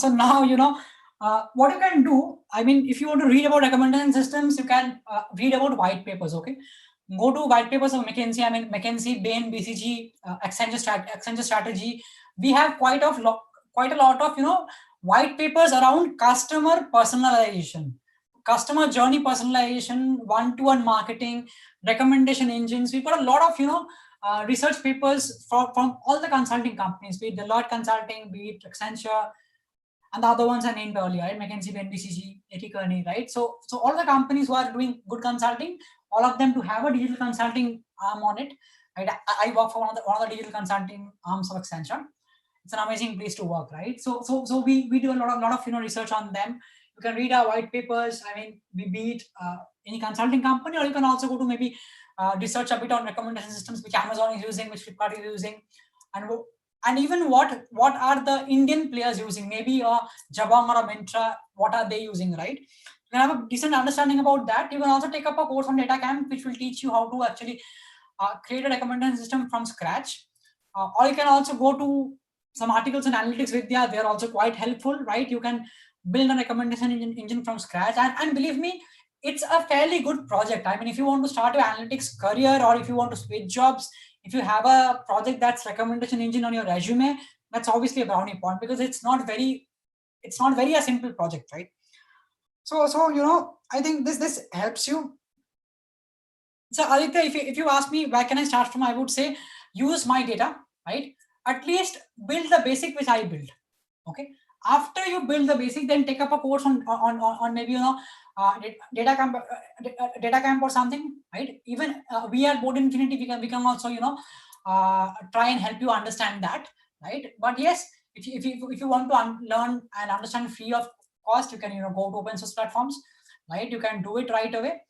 what you can do. I mean, if you want to read about recommendation systems, you can read about white papers. Okay, go to white papers of McKinsey. I mean, McKinsey, Bain, BCG, Accenture strategy. We have quite a lot of white papers around customer personalization, customer journey personalization, one-to-one marketing, recommendation engines. We've got a lot of research papers from all the consulting companies, be it Deloitte Consulting, be it Accenture, and the other ones I named earlier, right? McKinsey, BCG, AT Kearney, right? So all the companies who are doing good consulting, all of them to have a digital consulting arm on it. Right? I work for one of the digital consulting arms of Accenture. It's an amazing place to work, right? So we do a lot of research on them. You can read our white papers. I mean, we beat any consulting company, or you can also go to maybe research a bit on recommendation systems which Amazon is using, which Flipkart is using, and even what are the Indian players using? Maybe a Jabong or a Myntra, what are they using, right? You can have a decent understanding about that. You can also take up a course on DataCamp, which will teach you how to actually create a recommendation system from scratch. Or you can also go to some articles in Analytics Vidya. They're also quite helpful, right? You can build a recommendation engine from scratch. And believe me, it's a fairly good project. I mean, if you want to start your analytics career, or if you want to switch jobs, if you have a project that's recommendation engine on your resume, that's obviously a brownie point, because it's not very a simple project, right? So I think this helps you. So Aditya, if you ask me where can I start from, I would say use my data, right? At least build the basic which I built. Okay. After you build the basic, then take up a course on maybe data camp or something, right? Even we at Board Infinity, we can also try and help you understand that, right? But yes, if you want to learn and understand free of cost, you can go to open source platforms, right? You can do it right away.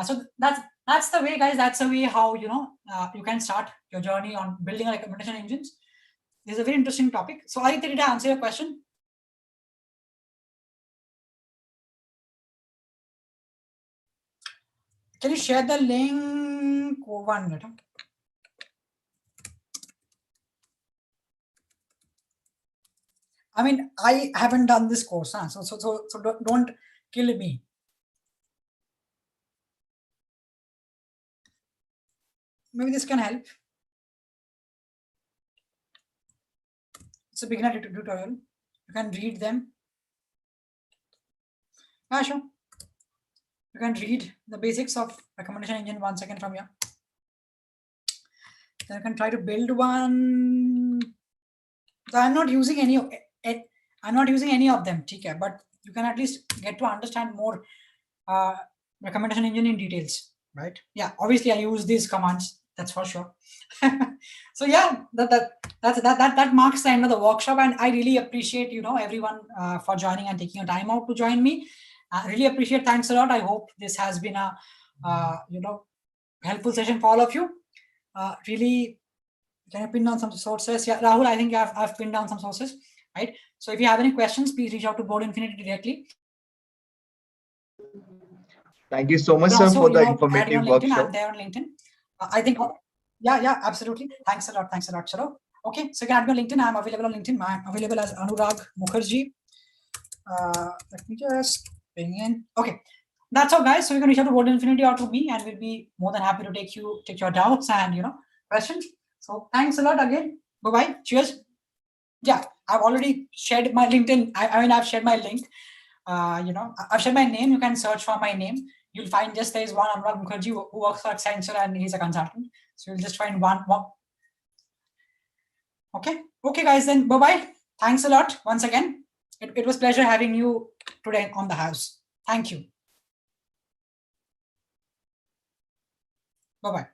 So that's the way, guys. That's the way how you can start your journey on building a recommendation engines. This is a very interesting topic. So I did I answer your question? Can you share the link? 1 minute. I mean, I haven't done this course, huh? So don't kill me. Maybe this can help. It's a beginner tutorial. You can read them. Yeah, sure. You can read the basics of recommendation engine 1 second from here. Then you can try to build one. So I'm not using any of them, okay? But you can at least get to understand more recommendation engine in details, right? Yeah, obviously I use these commands, that's for sure. So yeah, that marks the end of the workshop, and I really appreciate everyone for joining and taking your time out to join me. I really appreciate. Thanks a lot. I hope this has been a helpful session for all of you. Really, can I pin down some sources? Yeah, Rahul, I think I've pinned down some sources, right? So if you have any questions, please reach out to Board Infinity directly. Thank you so much, sir, also, for the add informative on LinkedIn. workshop. I'm there on LinkedIn. I think, yeah, absolutely. Thanks a lot, Chalo. Okay, so you can add me on LinkedIn. I'm available on LinkedIn. I'm available as Anurag Mukherjee. Let me just bring in. Okay, that's all, guys. So you can reach out to Board Infinity or to me, and we'll be more than happy to take your doubts and questions. So thanks a lot again. Bye bye. Cheers. Yeah, I've already shared my LinkedIn. I mean, I've shared my link. I've shared my name. You can search for my name. You'll find just there is one Anurag Mukherjee who works for Accenture and he's a consultant. So you'll just find one. Okay, guys. Then bye bye. Thanks a lot once again. It was pleasure having you today on the house. Thank you. Bye bye.